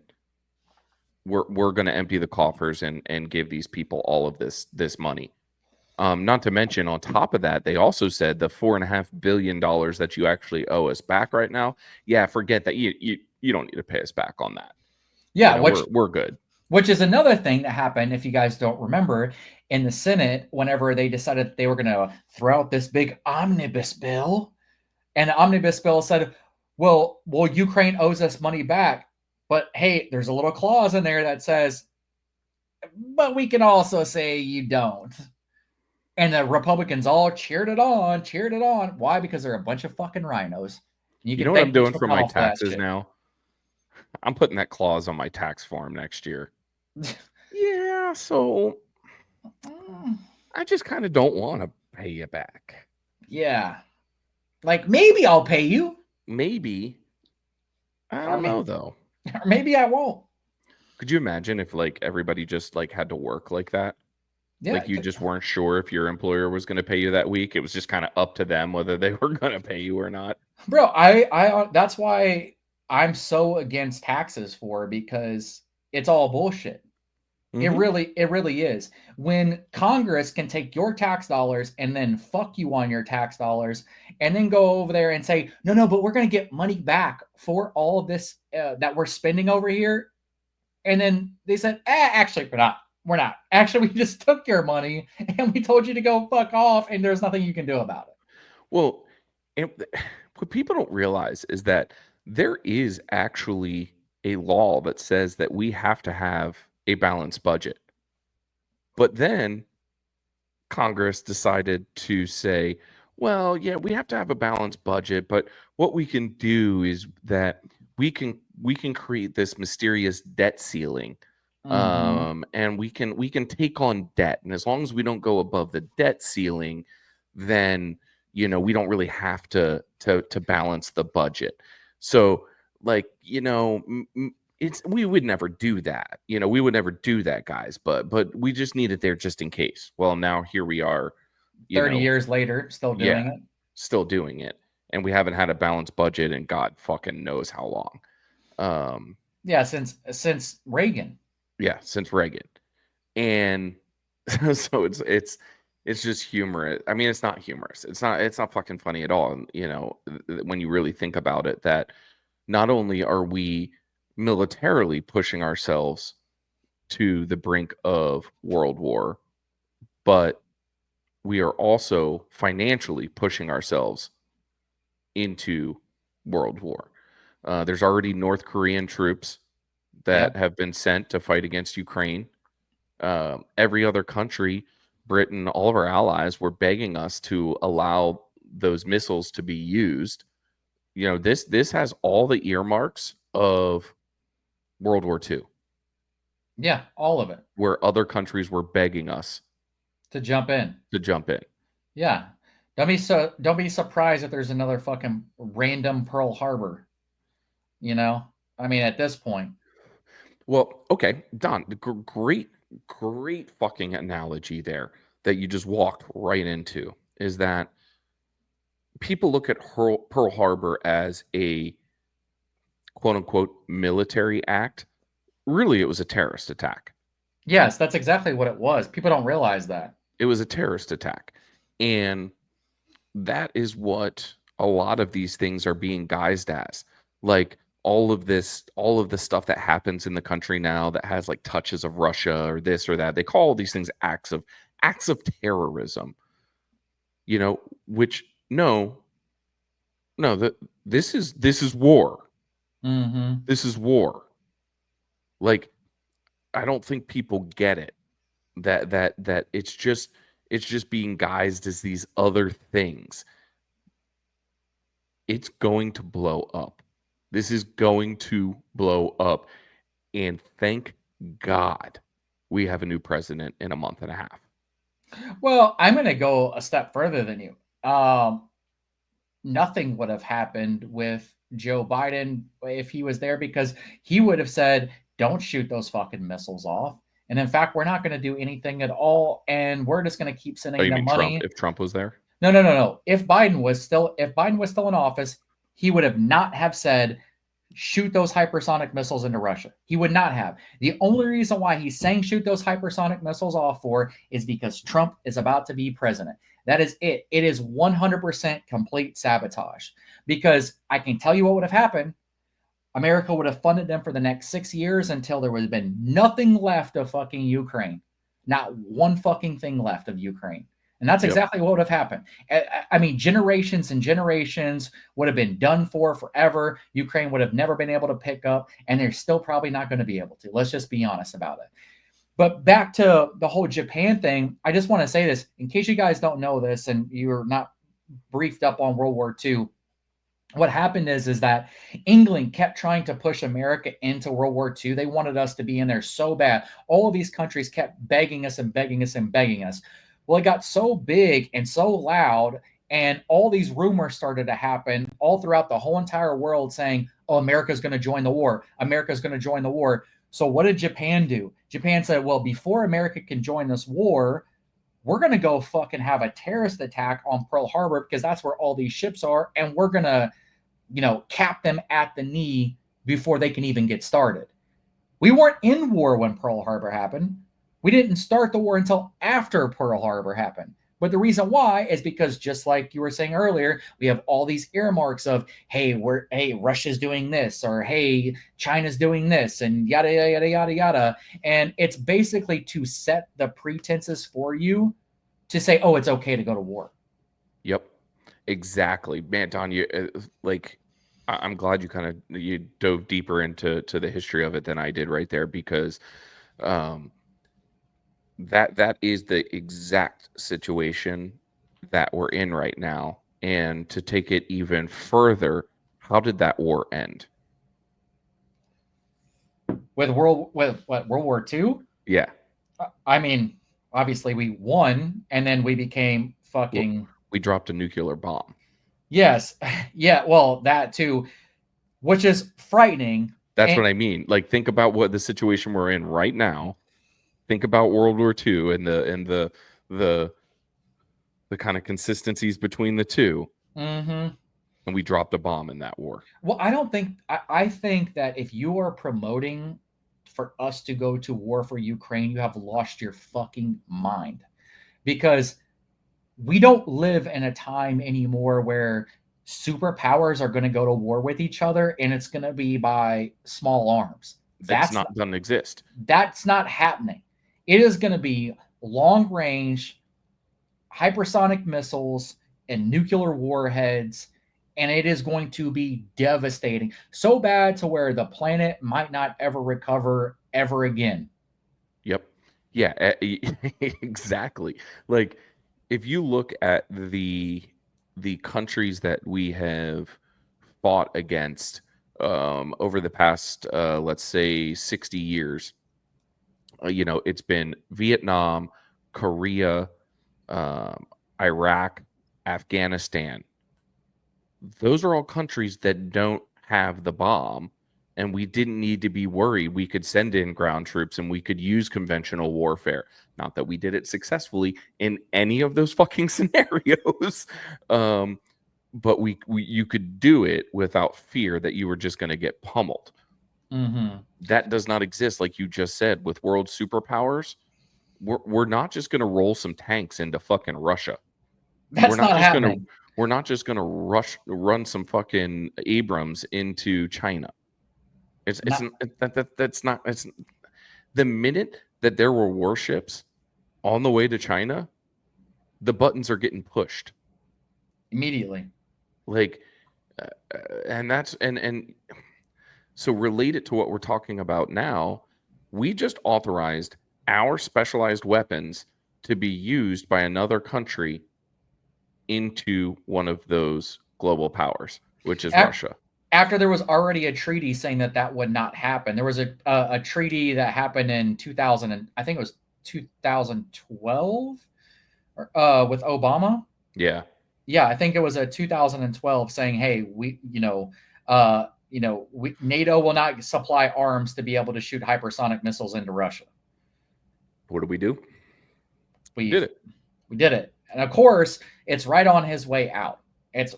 we're going to empty the coffers and give these people all of this money. Not to mention, on top of that, they also said the $4.5 billion that you actually owe us back right now. Yeah, forget that. You don't need to pay us back on that. Yeah, we're good. Which is another thing that happened, if you guys don't remember, in the Senate, whenever they decided they were going to throw out this big omnibus bill, and the omnibus bill said, well, Ukraine owes us money back, but hey, there's a little clause in there that says, but we can also say you don't. And the Republicans all cheered it on. Why? Because they're a bunch of fucking rhinos. You know what I'm doing for my taxes now? I'm putting that clause on my tax form next year. Yeah, yeah, so I just kind of don't want to pay you back. Yeah. Like, maybe I'll pay you. Maybe. I don't know, though. Or maybe I won't. Could you imagine if, like, everybody just, like, had to work like that? Yeah. Like, you just weren't sure if your employer was going to pay you that week. It was just kind of up to them whether they were going to pay you or not. Bro, I that's why I'm so against taxes because it's all bullshit. It Mhm. really is. When Congress can take your tax dollars and then fuck you on your tax dollars and then go over there and say, no, but we're going to get money back for all of this that we're spending over here. And then they said, actually, we're not. We're not. Actually, we just took your money and we told you to go fuck off and there's nothing you can do about it. Well, and what people don't realize is that there is actually a law that says that we have to have a balanced budget. But then Congress decided to say, well, yeah, we have to have a balanced budget, but what we can do is that we can create this mysterious debt ceiling. Mm-hmm. And we can take on debt. And as long as we don't go above the debt ceiling, then we don't really have to balance the budget. So, like, we would never do that. We would never do that, guys, but we just need it there just in case. Well, now here we are, 30 years later, still yeah, doing it. still doing it. And we haven't had a balanced budget in God fucking knows how long. Yeah, since Reagan. Yeah, since Reagan. And so it's just humorous. I mean, it's not humorous. It's not fucking funny at all. When you really think about it, that not only are we militarily pushing ourselves to the brink of world war, but we are also financially pushing ourselves into world war. There's already North Korean troops Yeah. that have been sent to fight against Ukraine. Every other country, Britain, all of our allies were begging us to allow those missiles to be used. This has all the earmarks of World War II, Yeah, all of it. where other countries were begging us To jump in. to jump in. Yeah. Don't be surprised if there's another fucking random Pearl Harbor. I mean, at this point. Well, okay, Don, great, great fucking analogy there that you just walked right into is that people look at Pearl Harbor as a quote unquote military act. Really, it was a terrorist attack. Yes, that's exactly what it was. People don't realize that. It was a terrorist attack. And that is what a lot of these things are being guised as. Like all of the stuff that happens in the country now that has like touches of Russia or this or that. They call all these things acts of terrorism. Which no, this is war. Mm-hmm. This is war. Like, I don't think people get it. That it's just being guised as these other things. It's going to blow up. This is going to blow up. And thank God we have a new president in a month and a half. Well, I'm going to go a step further than you. Nothing would have happened with Joe Biden if he was there because he would have said, don't shoot those fucking missiles off. And in fact, we're not going to do anything at all. And we're just going to keep Oh, sending you them mean Trump? money. If Trump was there? No. If Biden was still in office, he would have not have said, shoot those hypersonic missiles into Russia. He would not have. The only reason why he's saying shoot those hypersonic missiles off for is because Trump is about to be president. That is it. It is 100% complete sabotage. Because I can tell you what would have happened. America would have funded them for the next 6 years until there would have been nothing left of fucking Ukraine. Not one fucking thing left of Ukraine. And that's Yep. exactly what would have happened. I mean, generations and generations would have been done for forever. Ukraine would have never been able to pick up, and they're still probably not going to be able to. Let's just be honest about it. But back to the whole Japan thing, I just want to say this in case you guys don't know this and you're not briefed up on World War II. what happened is that England kept trying to push America into World War II. They wanted us to be in there so bad. All of these countries kept begging us and begging us and begging us. Well, it got so big and so loud, and all these rumors started to happen all throughout the whole entire world saying, oh, America's going to join the war. America's going to join the war. So what did Japan do? Japan said, well, before America can join this war, we're going to go fucking have a terrorist attack on Pearl Harbor because that's where all these ships are. And we're going to, cap them at the knee before they can even get started. We weren't in war when Pearl Harbor happened. We didn't start the war until after Pearl Harbor happened. But the reason why is because, just like you were saying earlier, we have all these earmarks of, hey, Russia's doing this, or hey, China's doing this, and yada yada yada yada yada. And it's basically to set the pretenses for you to say, oh, it's okay to go to war. Yep, exactly, man. Don, I'm glad you dove deeper into the history of it than I did right there, because that is the exact situation that we're in right now. And to take it even further, how did that war end? With World War II? Yeah. I mean, obviously we won, and then we became fucking. We dropped a nuclear bomb. Yes, yeah. Well, that too, which is frightening. That's what I mean. Like, think about what the situation we're in right now. Think about World War II and the kind of consistencies between the two. Mm-hmm. And we dropped a bomb in that war. Well, I think that if you are promoting for us to go to war for Ukraine, you have lost your fucking mind, because we don't live in a time anymore where superpowers are going to go to war with each other and it's going to be by small arms. Doesn't exist. That's not happening. It is going to be long range hypersonic missiles and nuclear warheads, and it is going to be devastating. So bad to where the planet might not ever recover ever again. Yep. Yeah, exactly. Like, if you look at the countries that we have fought against over the past, let's say, 60 years, it's been Vietnam, Korea, Iraq, Afghanistan. Those are all countries that don't have the bomb, and we didn't need to be worried. We could send in ground troops and we could use conventional warfare. Not that we did it successfully in any of those fucking scenarios, but you could do it without fear that you were just going to get pummeled. Mm-hmm. That does not exist, like you just said, with world superpowers. We're not just going to roll some tanks into fucking Russia. That's not happening. We're not just going to run some fucking Abrams into China. That's not. It's the minute that there were warships on the way to China, the buttons are getting pushed immediately. Like, and so related to what we're talking about now, we just authorized our specialized weapons to be used by another country into one of those global powers, which is Russia. After there was already a treaty saying that would not happen. There was a treaty that happened in 2000, and I think it was 2012 with Obama. Yeah. Yeah, I think it was a 2012 saying, hey, NATO will not supply arms to be able to shoot hypersonic missiles into Russia. What did we do? We did it. We did it. And of course, it's right on his way out. It's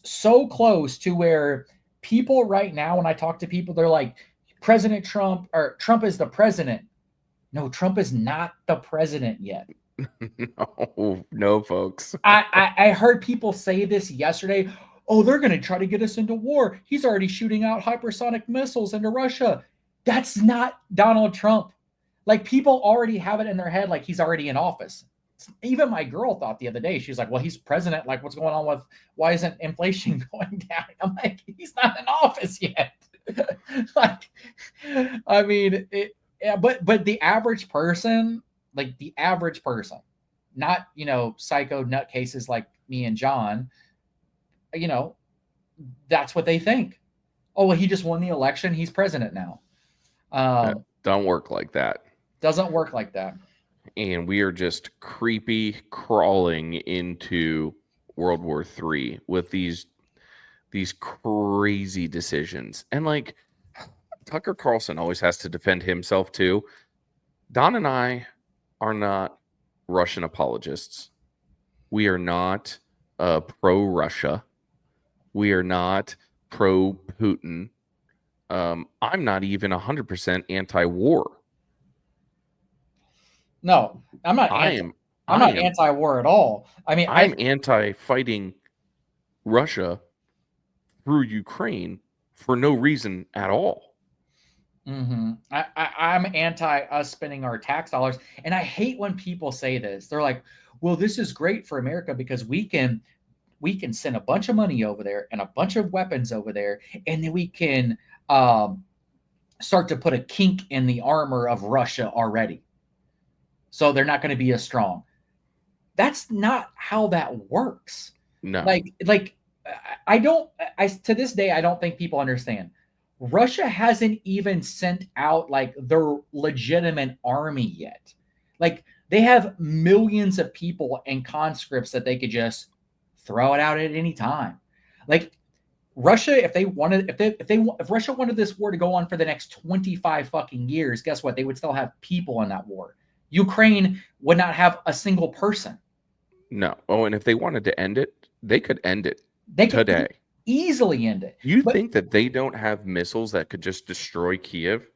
so close to where people right now, when I talk to people, they're like, President Trump, or Trump is the president. No, Trump is not the president yet. No, folks. I heard people say this yesterday. Oh, they're going to try to get us into war. He's already shooting out hypersonic missiles into Russia. That's not Donald Trump. Like, people already have it in their head like he's already in office. Even my girl thought the other day, she was like, well, he's president. Like, what's going on with, why isn't inflation going down? I'm like, he's not in office yet. Like, I mean, but the average person, not, psycho nutcases like me and John, you know, that's what they think. Oh, well, he just won the election. He's president now. Don't work like that. Doesn't work like that. And we are just creepy crawling into World War III with these crazy decisions. And like Tucker Carlson always has to defend himself too. Don and I are not Russian apologists. We are not pro Russia. We are not pro Putin. I'm not even 100% anti-war. No, I'm not. I'm not anti-war at all. I mean, I'm anti-fighting Russia through Ukraine for no reason at all. Mm-hmm. I'm anti us spending our tax dollars, and I hate when people say this. They're like, "Well, this is great for America because we can send a bunch of money over there and a bunch of weapons over there, and then we can start to put a kink in the armor of Russia already, so they're not going to be as strong." That's not how that works. No. Like I don't. I to this day I don't think people understand. Russia hasn't even sent out like their legitimate army yet. Like they have millions of people and conscripts that they could just throw it out at any time. Like Russia, if Russia wanted this war to go on for the next 25 fucking years, guess what? They would still have people in that war. Ukraine would not have a single person. No. Oh, and if they wanted to end it, they could end it today. Easily end it. You think that they don't have missiles that could just destroy Kiev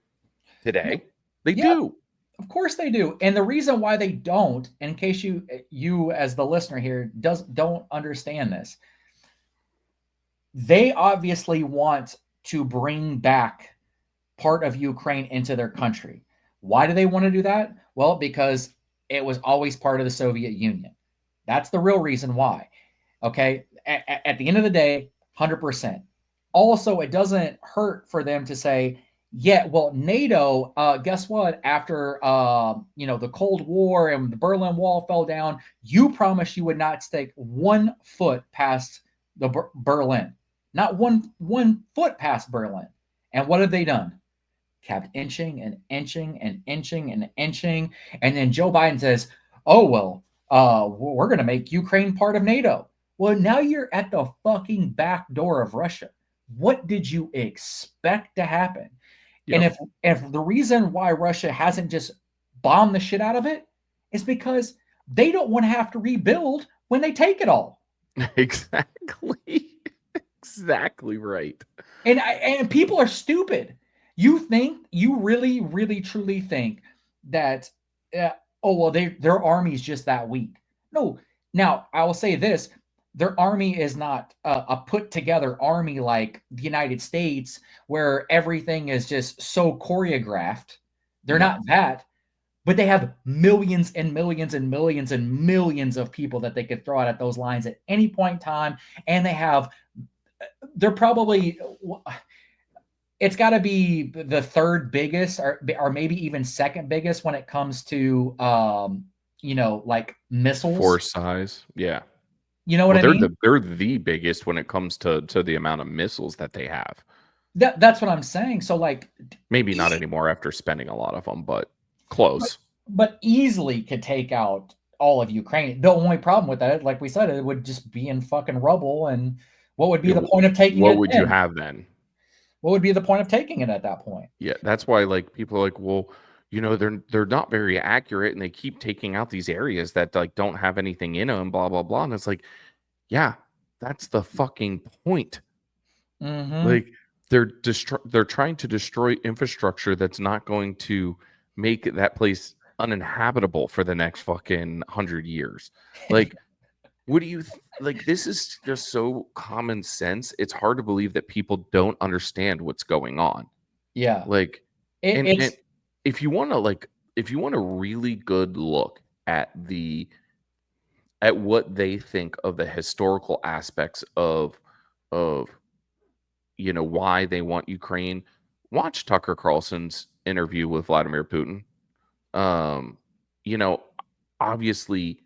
today? They do. Of course they do. And the reason why they don't, in case you as the listener here don't understand this, they obviously want to bring back part of Ukraine into their country. Why do they want to do that? Well, because it was always part of the Soviet Union. That's the real reason why. Okay. At the end of the day, 100%. Also, it doesn't hurt for them to say, yeah, well, NATO, guess what? After, the Cold War and the Berlin Wall fell down, you promised you would not stake 1 foot past the Berlin. Not one foot past Berlin. And what have they done? Kept inching and inching and inching and inching. And then Joe Biden says, oh, well, we're going to make Ukraine part of NATO. Well, now you're at the fucking back door of Russia. What did you expect to happen? Yep. And if the reason why Russia hasn't just bombed the shit out of it is because they don't want to have to rebuild when they take it all. Exactly. Exactly right. And people are stupid. You really, really, truly think that, their army's just that weak. No. Now, I will say this. Their army is not a put together army like the United States where everything is just so choreographed. They're not that, but they have millions and millions and millions and millions of people that they could throw out at those lines at any point in time. And they're probably, it's got to be the third biggest or maybe even second biggest when it comes to, like missiles. Force size. Yeah. You know what I mean? They're the biggest when it comes to the amount of missiles that they have. That's what I'm saying. So like maybe not anymore after spending a lot of them, but close. But easily could take out all of Ukraine. The only problem with that, like we said, it would just be in fucking rubble. And what would be the point of taking it? What would you have then? What would be the point of taking it at that point? Yeah, that's why like people are like, well, they're not very accurate and they keep taking out these areas that like don't have anything in them, blah blah blah. And it's like, yeah, that's the fucking point. Mm-hmm. Like they're trying to destroy infrastructure that's not going to make that place uninhabitable for the next fucking 100 years. Like, what do you like? This is just so common sense. It's hard to believe that people don't understand what's going on. Yeah, like, and if you want a really good look at what they think of the historical aspects of why they want Ukraine, watch Tucker Carlson's interview with Vladimir Putin. Obviously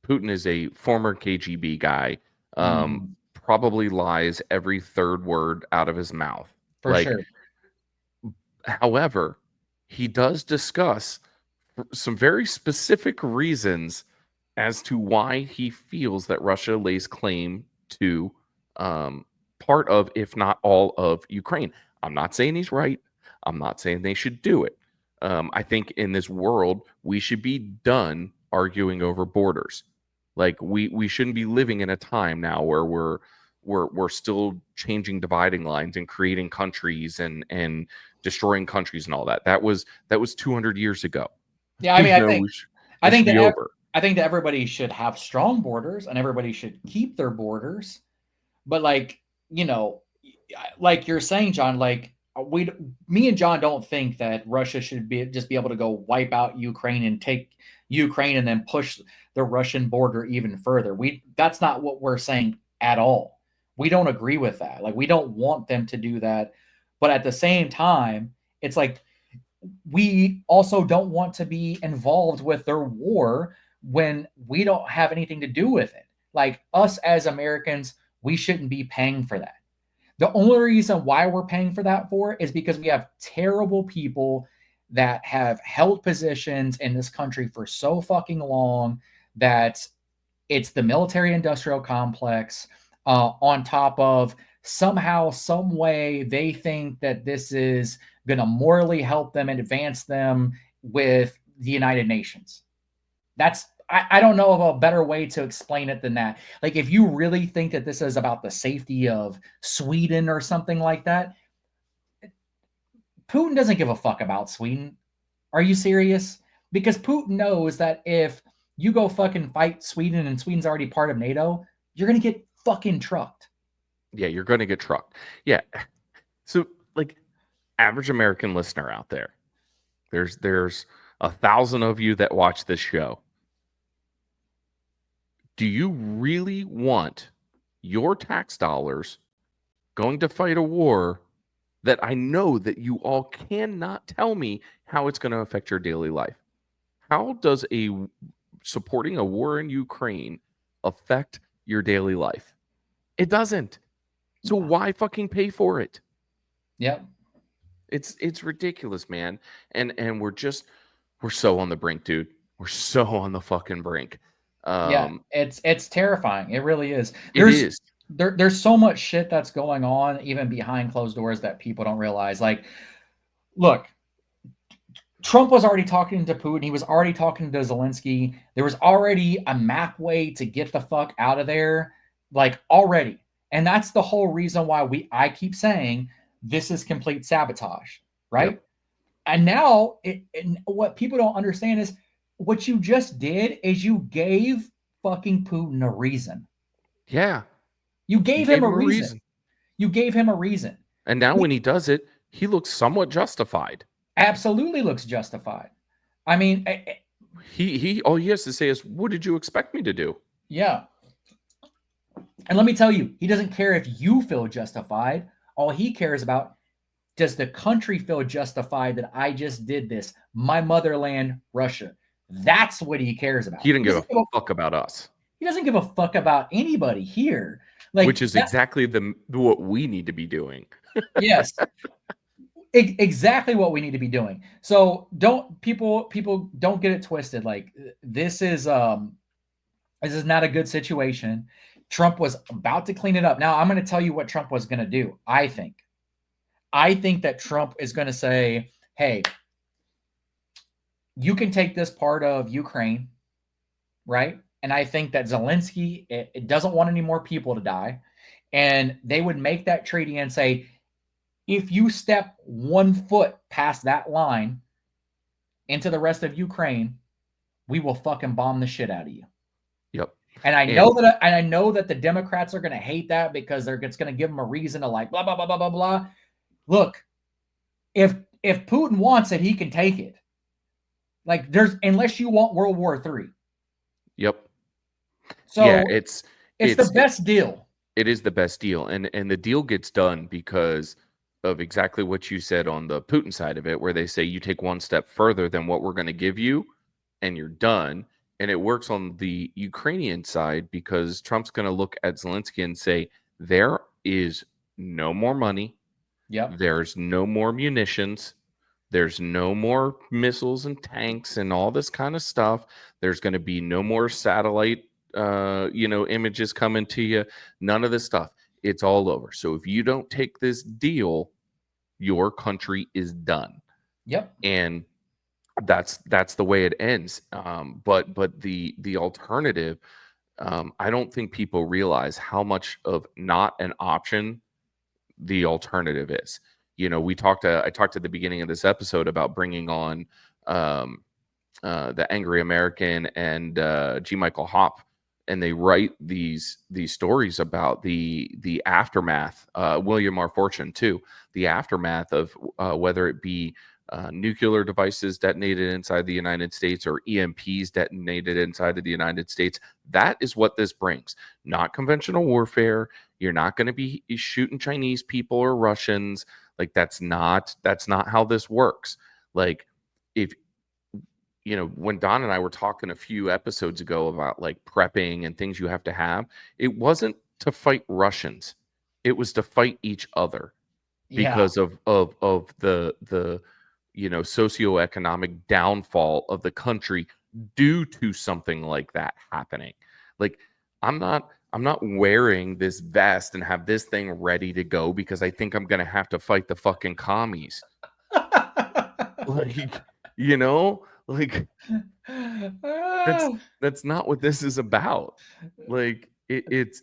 Putin is a former KGB guy, probably lies every third word out of his mouth. For sure. However, he does discuss some very specific reasons as to why he feels that Russia lays claim to part of, if not all of, Ukraine. I'm not saying he's right. I'm not saying they should do it. I think in this world, we should be done arguing over borders. Like we shouldn't be living in a time now where we're still changing dividing lines and creating countries and destroying countries and all that. That was 200 years ago. Yeah, I mean, I think I think that everybody should have strong borders and everybody should keep their borders. But like, you know, like you're saying, John, like me and John don't think that Russia should just be able to go wipe out Ukraine and take Ukraine and then push the Russian border even further. That's not what we're saying at all. We don't agree with that. Like, we don't want them to do that. But at the same time, it's like we also don't want to be involved with their war when we don't have anything to do with it. Like, us as Americans, we shouldn't be paying for that. The only reason why we're paying for that is because we have terrible people that have held positions in this country for so fucking long that it's the military industrial complex on top of somehow, some way they think that this is going to morally help them and advance them with the United Nations. I don't know of a better way to explain it than that. Like, if you really think that this is about the safety of Sweden or something like that, Putin doesn't give a fuck about Sweden. Are you serious? Because Putin knows that if you go fucking fight Sweden and Sweden's already part of NATO, you're going to get fucking trucked. Yeah, you're going to get trucked. Yeah. So, like, average American listener out there, there's 1,000 of you that watch this show. Do you really want your tax dollars going to fight a war that I know that you all cannot tell me how it's going to affect your daily life? How does supporting a war in Ukraine affect your daily life? It doesn't. So why fucking pay for it? Yep. It's ridiculous, man. And we're so on the brink, dude. We're so on the fucking brink. Yeah, it's terrifying. It really is. There's so much shit that's going on even behind closed doors that people don't realize. Like, look, Trump was already talking to Putin. He was already talking to Zelensky. There was already a map way to get the fuck out of there, like, already. And that's the whole reason why I keep saying this is complete sabotage, right? Yep. And now what people don't understand is what you just did is you gave fucking Putin a reason. Yeah. You gave him a reason. You gave him a reason. And now when he does it, he looks somewhat justified. Absolutely looks justified. I mean, he all he has to say is, "What did you expect me to do?" Yeah. And let me tell you, he doesn't care if you feel justified. All he cares about, does the country feel justified that I just did this? My motherland, Russia. That's what he cares about. He didn't give a fuck about us. He doesn't give a fuck about anybody here. Like, which is exactly what we need to be doing. Yes. Exactly what we need to be doing. So people don't get it twisted. Like, this is not a good situation. Trump was about to clean it up. Now, I'm going to tell you what Trump was going to do. I think that Trump is going to say, hey, you can take this part of Ukraine, right? And I think that Zelensky, it doesn't want any more people to die. And they would make that treaty and say, if you step 1 foot past that line into the rest of Ukraine, we will fucking bomb the shit out of you. Yep. And I know that the Democrats are going to hate that because it's going to give them a reason to, like, blah, blah, blah, blah, blah, blah. Look, if Putin wants it, he can take it. Like, unless you want World War III. Yep. So yeah, it's the best deal. It is the best deal. And the deal gets done because of exactly what you said on the Putin side of it, where they say you take one step further than what we're going to give you and you're done. And it works on the Ukrainian side because Trump's going to look at Zelensky and say, there is no more money. Yep. There's no more munitions. There's no more missiles and tanks and all this kind of stuff. There's going to be no more satellite, images coming to you. None of this stuff. It's all over. So if you don't take this deal, your country is done. Yep. And that's the way it ends. But the alternative, I don't think people realize how much of not an option the alternative is. I talked at the beginning of this episode about bringing on the Angry American and G. Michael Hopp, and they write these stories about the aftermath. William R. Fortune too, the aftermath of whether it be nuclear devices detonated inside the United States or EMPs detonated inside of the United States. That is what this brings. Not conventional warfare. You're not going to be shooting Chinese people or Russians. Like that's not how this works. Like if when Don and I were talking a few episodes ago about like prepping and things you have to have, it wasn't to fight Russians. It was to fight each other because of the socioeconomic downfall of the country due to something like that happening. Like I'm not wearing this vest and have this thing ready to go because I think I'm going to have to fight the fucking commies. Like, like that's not what this is about. Like it's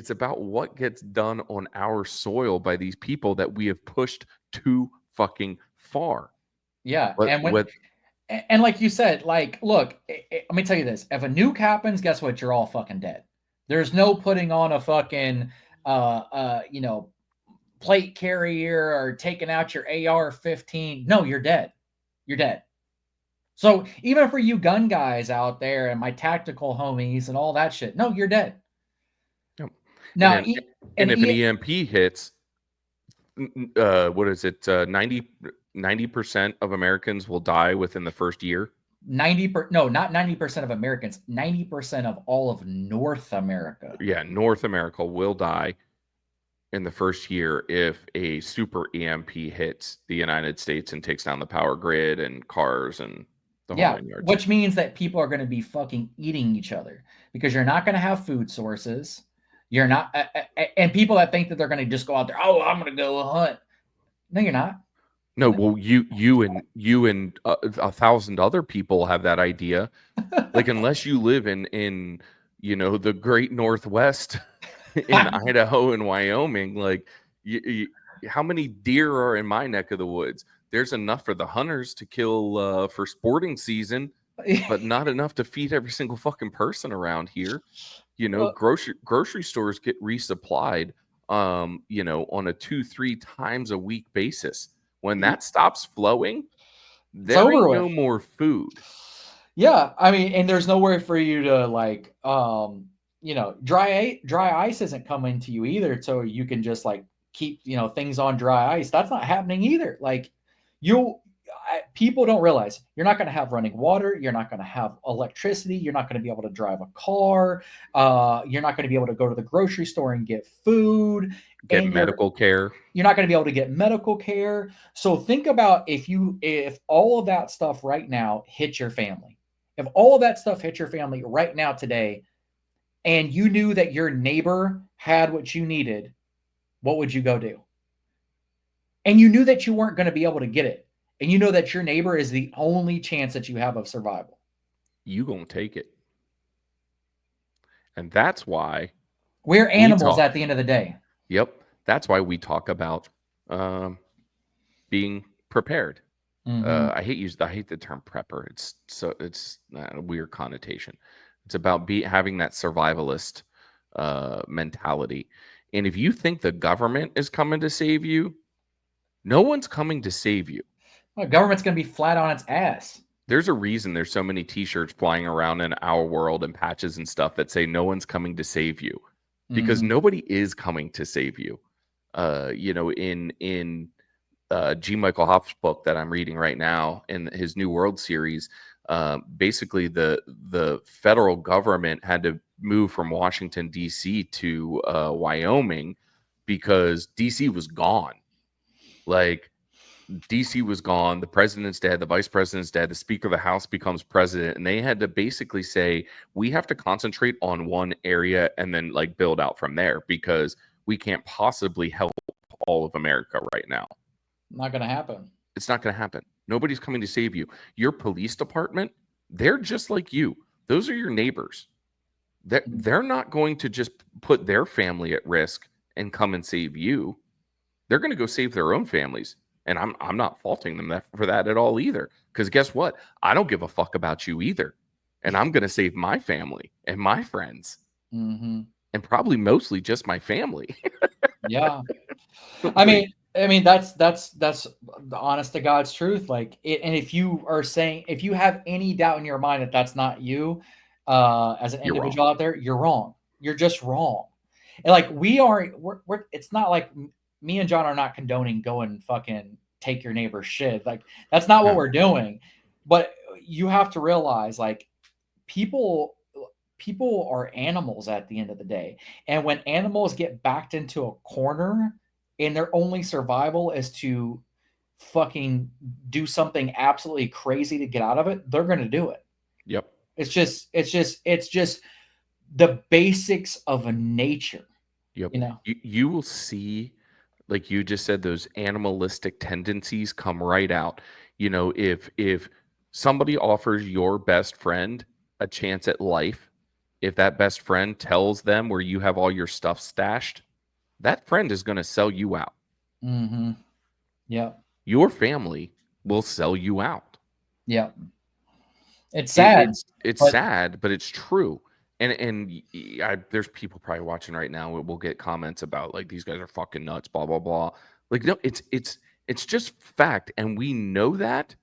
about what gets done on our soil by these people that we have pushed too fucking far. Yeah. But And like you said, like, look, let me tell you this. If a nuke happens, guess what? You're all fucking dead. There's no putting on a fucking, plate carrier or taking out your AR-15. No, you're dead. You're dead. So even for you gun guys out there and my tactical homies and all that shit, no, you're dead. Yep. Now, and if an EMP hits, what is it? 90% of Americans will die within the first year. Not 90% of Americans, 90% of all of North America. Yeah, North America will die in the first year if a super EMP hits the United States and takes down the power grid and cars and the whole nine yards. Which means that people are going to be fucking eating each other because you're not going to have food sources. You're not, and people that think that they're going to just go out there, oh, I'm going to go hunt. No, you're not. No, well, you and 1,000 other people have that idea. Like, unless you live in the Great Northwest in Idaho and Wyoming, like, how many deer are in my neck of the woods? There's enough for the hunters to kill for sporting season, but not enough to feed every single fucking person around here. Grocery stores get resupplied, on a 2-3 times a week basis. When that stops flowing, there ain't no more food. Yeah, I mean, and there's nowhere for you to like, dry ice isn't coming to you either, so you can just like keep things on dry ice. That's not happening either. Like, people don't realize you're not going to have running water. You're not going to have electricity. You're not going to be able to drive a car. You're not going to be able to go to the grocery store and get food. Get medical care. You're not going to be able to get medical care. So think about if all of that stuff right now hit your family. If all of that stuff hit your family right now today, and you knew that your neighbor had what you needed, what would you go do? And you knew that you weren't going to be able to get it. And you know that your neighbor is the only chance that you have of survival. You gonna take it. And that's why we're animals at the end of the day. Yep. That's why we talk about being prepared. Mm-hmm. I hate the term prepper. It's a weird connotation. It's about having that survivalist mentality. And if you think the government is coming to save you, no one's coming to save you. The government's going to be flat on its ass. There's a reason there's so many t-shirts flying around in our world and patches and stuff that say no one's coming to save you, because nobody is coming to save you. In G. Michael Hopp's book that I'm reading right now in his New World series, basically the federal government had to move from Washington, D.C. to Wyoming because D.C. was gone. Like, DC was gone, the president's dead, the vice president's dead, the speaker of the house becomes president, and they had to basically say, we have to concentrate on one area and then like build out from there because we can't possibly help all of America right now. Not gonna happen. It's not going to happen. Nobody's coming to save you. Your police department, they're just like you. Those are your neighbors. They're not going to just put their family at risk and come and save you. They're going to go save their own families. And I'm not faulting them for that at all either. Because guess what? I don't give a fuck about you either. And I'm going to save my family and my friends. Mm-hmm. And probably mostly just my family. Yeah. I mean, that's the honest to God's truth. Like, and if you have any doubt in your mind that that's not you, as an individual out there, you're wrong. You're just wrong. And like, we're it's not like me and John are not condoning going fucking take your neighbor's shit. Like, that's not what we're doing. But you have to realize, like, people are animals at the end of the day. And when animals get backed into a corner and their only survival is to fucking do something absolutely crazy to get out of it, they're going to do it. Yep. It's just the basics of a nature. Yep. You know, you will see, like you just said, those animalistic tendencies come right out. You know, if somebody offers your best friend a chance at life, if that best friend tells them where you have all your stuff stashed, that friend is going to sell you out. Mm-hmm. Yeah. Your family will sell you out. Yeah. It's sad. It's sad, but it's true. And there's people probably watching right now. We'll get comments about like, these guys are fucking nuts, blah blah blah. Like, no, it's just fact, and we know that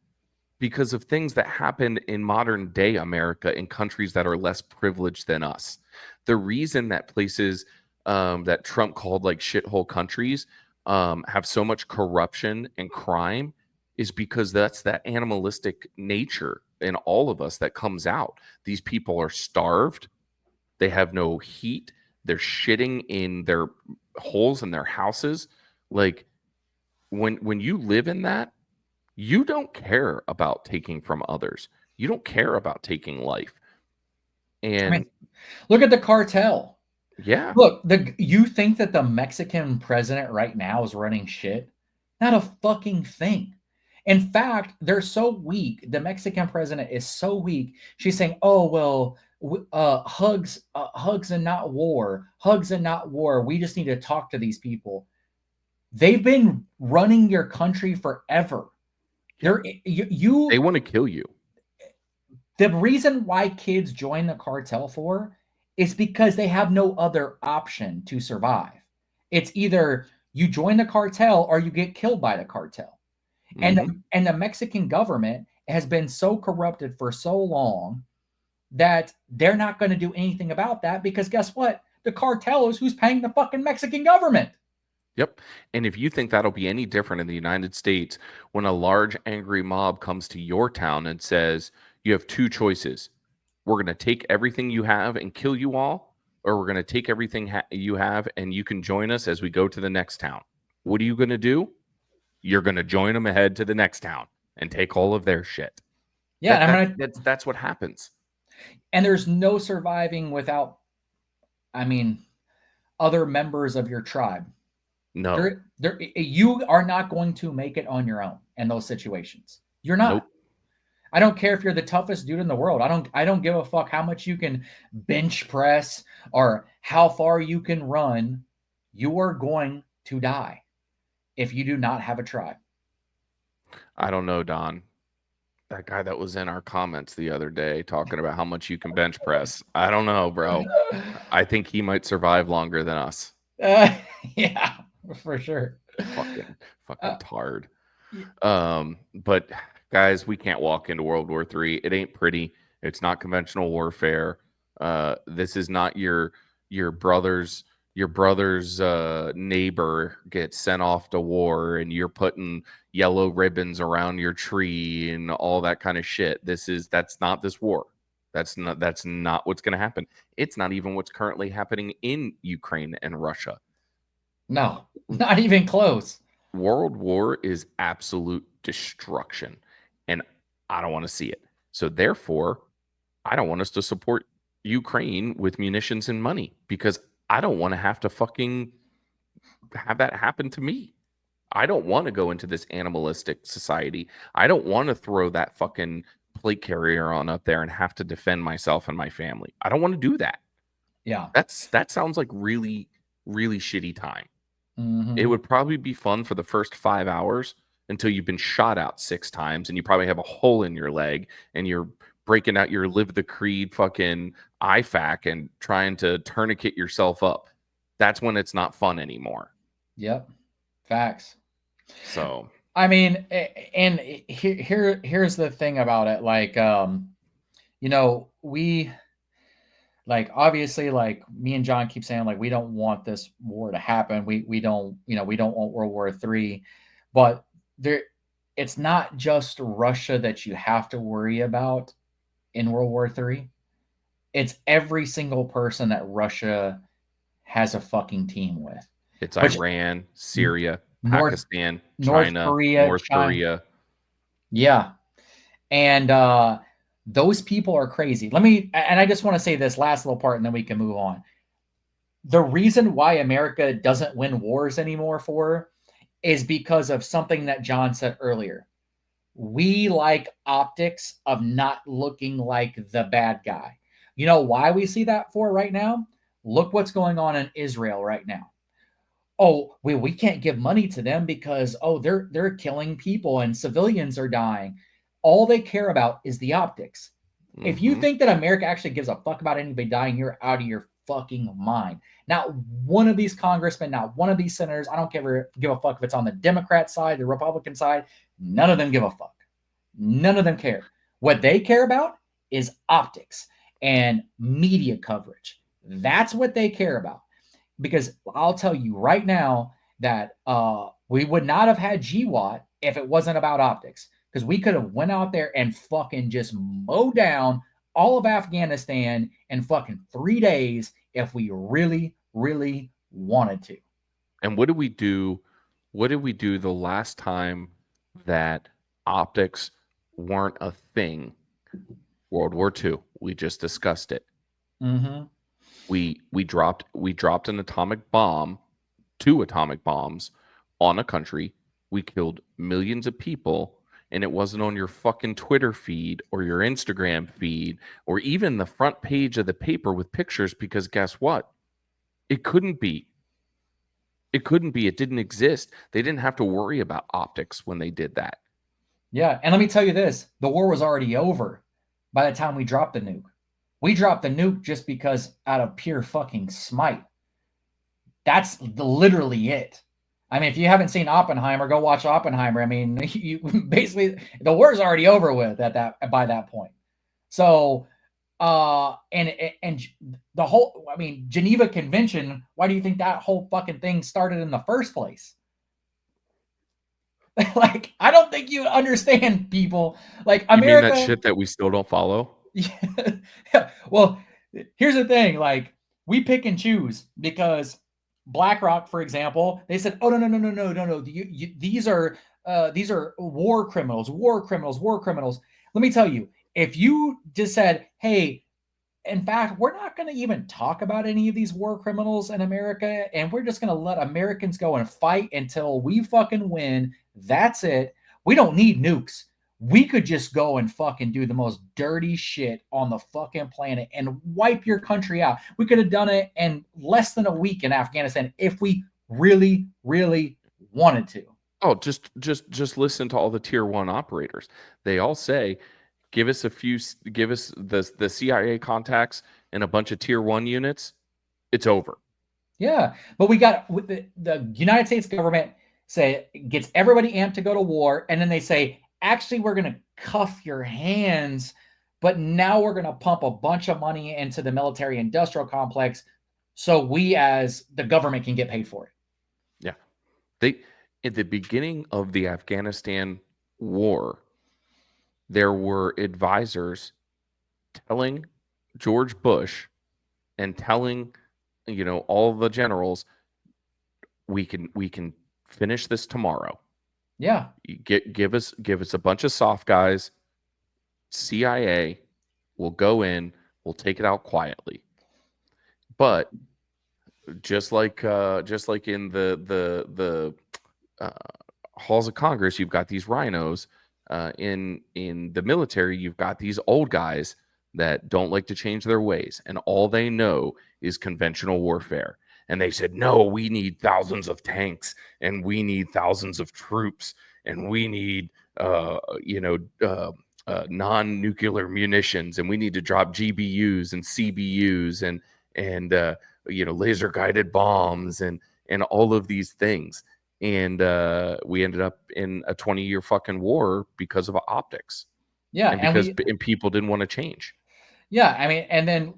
because of things that happened in modern day America in countries that are less privileged than us. The reason that places that Trump called like shithole countries have so much corruption and crime is because that's that animalistic nature in all of us that comes out. These people are starved. They have no heat. They're shitting in their holes in their houses. Like, when you live in that, you don't care about taking from others. You don't care about taking life. And I mean, look at the cartel. Yeah. Look, you think that the Mexican president right now is running shit? Not a fucking thing. In fact, they're so weak. The Mexican president is so weak. She's saying, "Oh well, hugs and not war. Hugs and not war. We just need to talk to these people." They've been running your country forever. Yeah. They want to kill you. The reason why kids join the cartel for is because they have no other option to survive. It's either you join the cartel or you get killed by the cartel. Mm-hmm. And the Mexican government has been so corrupted for so long that they're not going to do anything about that, because guess what? The cartel is who's paying the fucking Mexican government. Yep. And if you think that'll be any different in the United States, when a large angry mob comes to your town and says, you have two choices. We're going to take everything you have and kill you all, or we're going to take everything you have and you can join us as we go to the next town. What are you going to do? You're going to join them ahead to the next town and take all of their shit. Yeah. That's what happens. And there's no surviving without, other members of your tribe. No. You are not going to make it on your own in those situations. You're not. Nope. I don't care if you're the toughest dude in the world. I don't give a fuck how much you can bench press or how far you can run. You are going to die if you do not have a tribe. I don't know, Don. That guy that was in our comments the other day talking about how much you can bench press. I don't know, bro. I think he might survive longer than us. Yeah, for sure. Fucking tard. But guys, we can't walk into World War III. It ain't pretty. It's not conventional warfare. This is not your brother's neighbor gets sent off to war and you're putting yellow ribbons around your tree and all that kind of shit. That's not this war. That's not what's going to happen. It's not even what's currently happening in Ukraine and Russia. No, not even close. World War is absolute destruction, and I don't want to see it. So therefore, I don't want us to support Ukraine with munitions and money because I don't want to have to fucking have that happen to me. I don't want to go into this animalistic society. I don't want to throw that fucking plate carrier on up there and have to defend myself and my family. I don't want to do that. Yeah. That sounds like really, really shitty time. Mhm. It would probably be fun for the first 5 hours until you've been shot out 6 times and you probably have a hole in your leg and you're breaking out your Live the Creed fucking IFAK and trying to tourniquet yourself up. That's when it's not fun anymore. Yep. Facts. So, I mean, and here's the thing about it. Like, we like obviously like me and John keep saying like we don't want this war to happen. We don't we don't want World War III, but there it's not just Russia that you have to worry about in World War III. It's every single person that Russia has a fucking team with. it's Which Iran, Syria, North Pakistan, North China, Korea, North China. Korea. Yeah. And those people are crazy. And I just want to say this last little part and then we can move on. The reason why America doesn't win wars anymore is because of something that John said earlier. We like optics of not looking like the bad guy. You know why we see that for right now? Look what's going on in Israel right now. Oh, we can't give money to them because they're killing people and civilians are dying. All they care about is the optics. If you think that America actually gives a fuck about anybody dying, you're out of your fucking mind. Not one of these congressmen, not one of these senators, I don't give a fuck if it's on the Democrat side, the Republican side, none of them give a fuck. None of them care. What they care about is optics and media coverage. That's what they care about. Because I'll tell you right now that we would not have had GWAT if it wasn't about optics. Because we could have went out there and fucking just mowed down all of Afghanistan in fucking 3 days if we really, really wanted to. And what did we do? What did we do the last time that optics weren't a thing? World War II. We just discussed it. Mm-hmm. We dropped an atomic bomb, 2 atomic bombs on a country. We killed millions of people, and it wasn't on your fucking Twitter feed or your Instagram feed or even the front page of the paper with pictures because guess what? It couldn't be. It couldn't be. It didn't exist. They didn't have to worry about optics when they did that. Yeah, and let me tell you this, the war was already over by the time we dropped the nuke. We dropped the nuke just because out of pure fucking smite. That's literally it. I mean, if you haven't seen Oppenheimer, go watch Oppenheimer. I mean, you basically the war's already over with by that point. So, and the whole, I mean, Geneva Convention. Why do you think that whole fucking thing started in the first place? Like, I don't think you understand, people. Like You mean that America. shit that we still don't follow? Yeah. Well, here's the thing. Like, we pick and choose because BlackRock, for example, they said, "Oh no. These are war criminals, war criminals, war criminals." Let me tell you, if you just said, "Hey, in fact, we're not going to even talk about any of these war criminals in America, and we're just going to let Americans go and fight until we fucking win. That's it. We don't need nukes. We could just go and fucking do the most dirty shit on the fucking planet and wipe your country out. We could have done it in less than a week in Afghanistan if we really, really wanted to." Oh, just listen to all the tier 1 operators. They all say, give us the CIA contacts and a bunch of tier 1 units. It's over. Yeah, but we got the United States government gets everybody amped to go to war, and then they say, actually, we're going to cuff your hands, but now we're going to pump a bunch of money into the military-industrial complex, so we as the government can get paid for it. Yeah, they at the beginning of the Afghanistan war, there were advisors telling George Bush and telling, all the generals, we can finish this tomorrow. Yeah. Give us a bunch of soft guys. CIA will go in. We'll take it out quietly. But just like in the uh, halls of Congress, you've got these rhinos. In the military, you've got these old guys that don't like to change their ways, and all they know is conventional warfare. And they said, no, we need thousands of tanks, and we need thousands of troops, and we need non-nuclear munitions, and we need to drop GBUs and CBUs and laser guided bombs and all of these things. And we ended up in a 20-year fucking war because of optics. Yeah. And because people didn't want to change. Yeah, I mean, and then,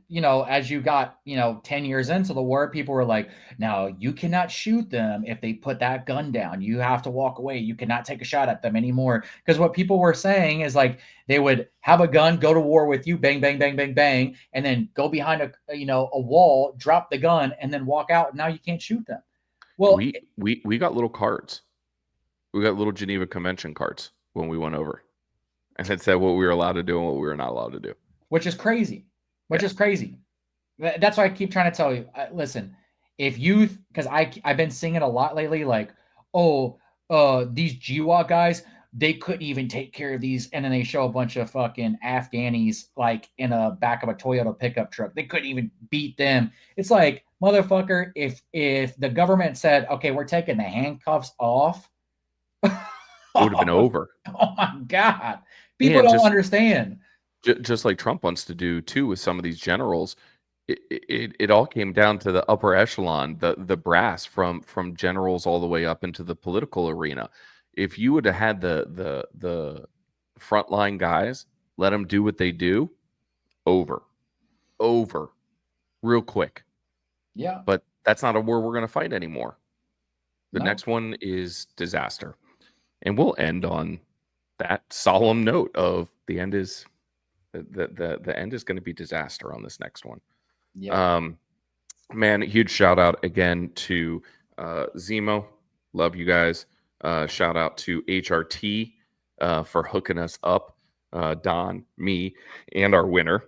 as you got, 10 years into the war, people were like, now you cannot shoot them if they put that gun down. You have to walk away. You cannot take a shot at them anymore. Because what people were saying is like they would have a gun, go to war with you, bang, bang, bang, bang, bang, and then go behind a wall, drop the gun, and then walk out. And now you can't shoot them. Well, we got little cards. We got little Geneva Convention cards when we went over. And it said what we were allowed to do and what we were not allowed to do. Which is crazy. Is crazy. That's why I keep trying to tell you. Listen, if you, because I've been seeing it a lot lately, like, these GWA guys, they couldn't even take care of these, and then they show a bunch of fucking Afghanis like in a back of a Toyota pickup truck. They couldn't even beat them. It's like, motherfucker, if the government said, okay, we're taking the handcuffs off, it would have been over. Oh my God. People don't understand. Just like Trump wants to do too with some of these generals, it all came down to the upper echelon, the brass from generals all the way up into the political arena. If you would have had the frontline guys, let them do what they do, over, real quick. Yeah. But that's not a war we're going to fight anymore. The next one is disaster, and we'll end on that solemn note of the end is. The end is going to be disaster on this next one. Yeah. Man, huge shout out again to Zemo. Love you guys. Shout out to HRT for hooking us up, Don, me, and our winner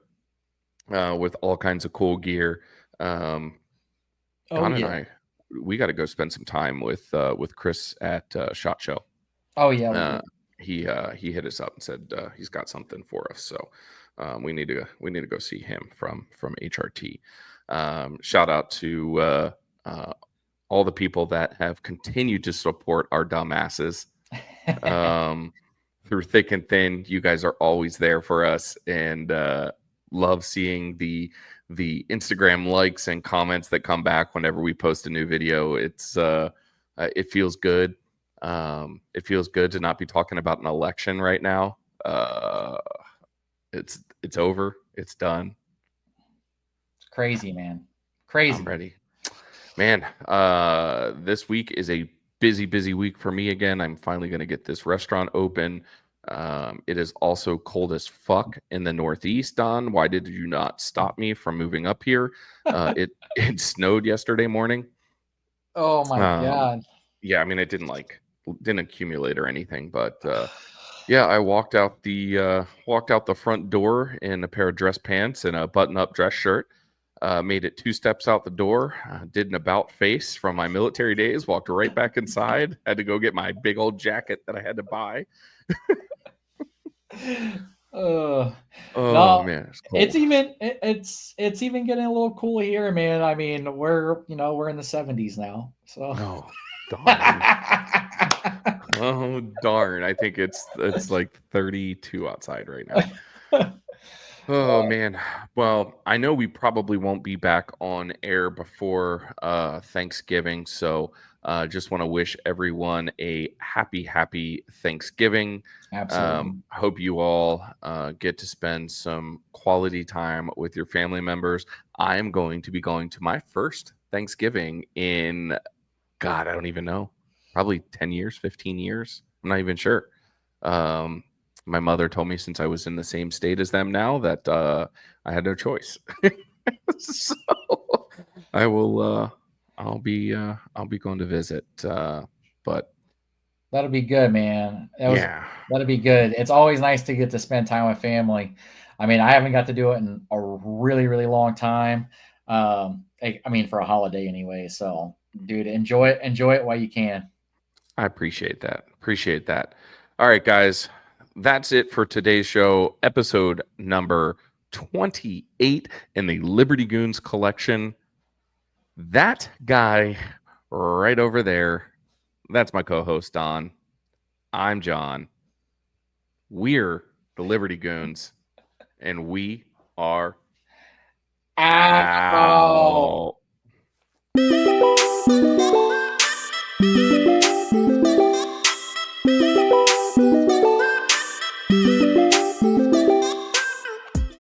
with all kinds of cool gear. Don and I, we got to go spend some time with Chris at SHOT Show. Oh yeah. He hit us up and said he's got something for us, so we need to go see him from HRT. Shout out to all the people that have continued to support our dumbasses through thick and thin. You guys are always there for us, and love seeing the Instagram likes and comments that come back whenever we post a new video. It's it feels good. It feels good to not be talking about an election right now. It's over. It's done. It's crazy, man. Crazy. I'm ready. Man, this week is a busy week for me again. I'm finally going to get this restaurant open. It is also cold as fuck in the Northeast, Don. Why did you not stop me from moving up here? It snowed yesterday morning. Oh my God. Yeah, I mean, it didn't accumulate or anything, but yeah, I walked out the front door in a pair of dress pants and a button-up dress shirt. Made it 2 steps out the door. Did an about face from my military days. Walked right back inside. Had to go get my big old jacket that I had to buy. No, man, it's even getting a little cool here, man. I mean, we're in the 70s now, so. Oh, darn. Oh, darn. I think it's like 32 outside right now. Oh, man. Well, I know we probably won't be back on air before Thanksgiving, so just want to wish everyone a happy Thanksgiving. Absolutely. Hope you all get to spend some quality time with your family members. I am going to be going to my first Thanksgiving in, God, I don't even know, probably 10 years, 15 years. I'm not even sure. My mother told me since I was in the same state as them now that I had no choice. So I will. I'll be going to visit. But That'll be good, man. yeah, That'll be good. It's always nice to get to spend time with family. I mean, I haven't got to do it in a really, really long time. I mean, for a holiday anyway. So, dude, enjoy it while you can. I appreciate that. Appreciate that. All right, guys, that's it for today's show. Episode number 28 in the Liberty Goons collection. That guy right over there. That's my co-host Don. I'm John. We're the Liberty Goons, and we are Ow. out.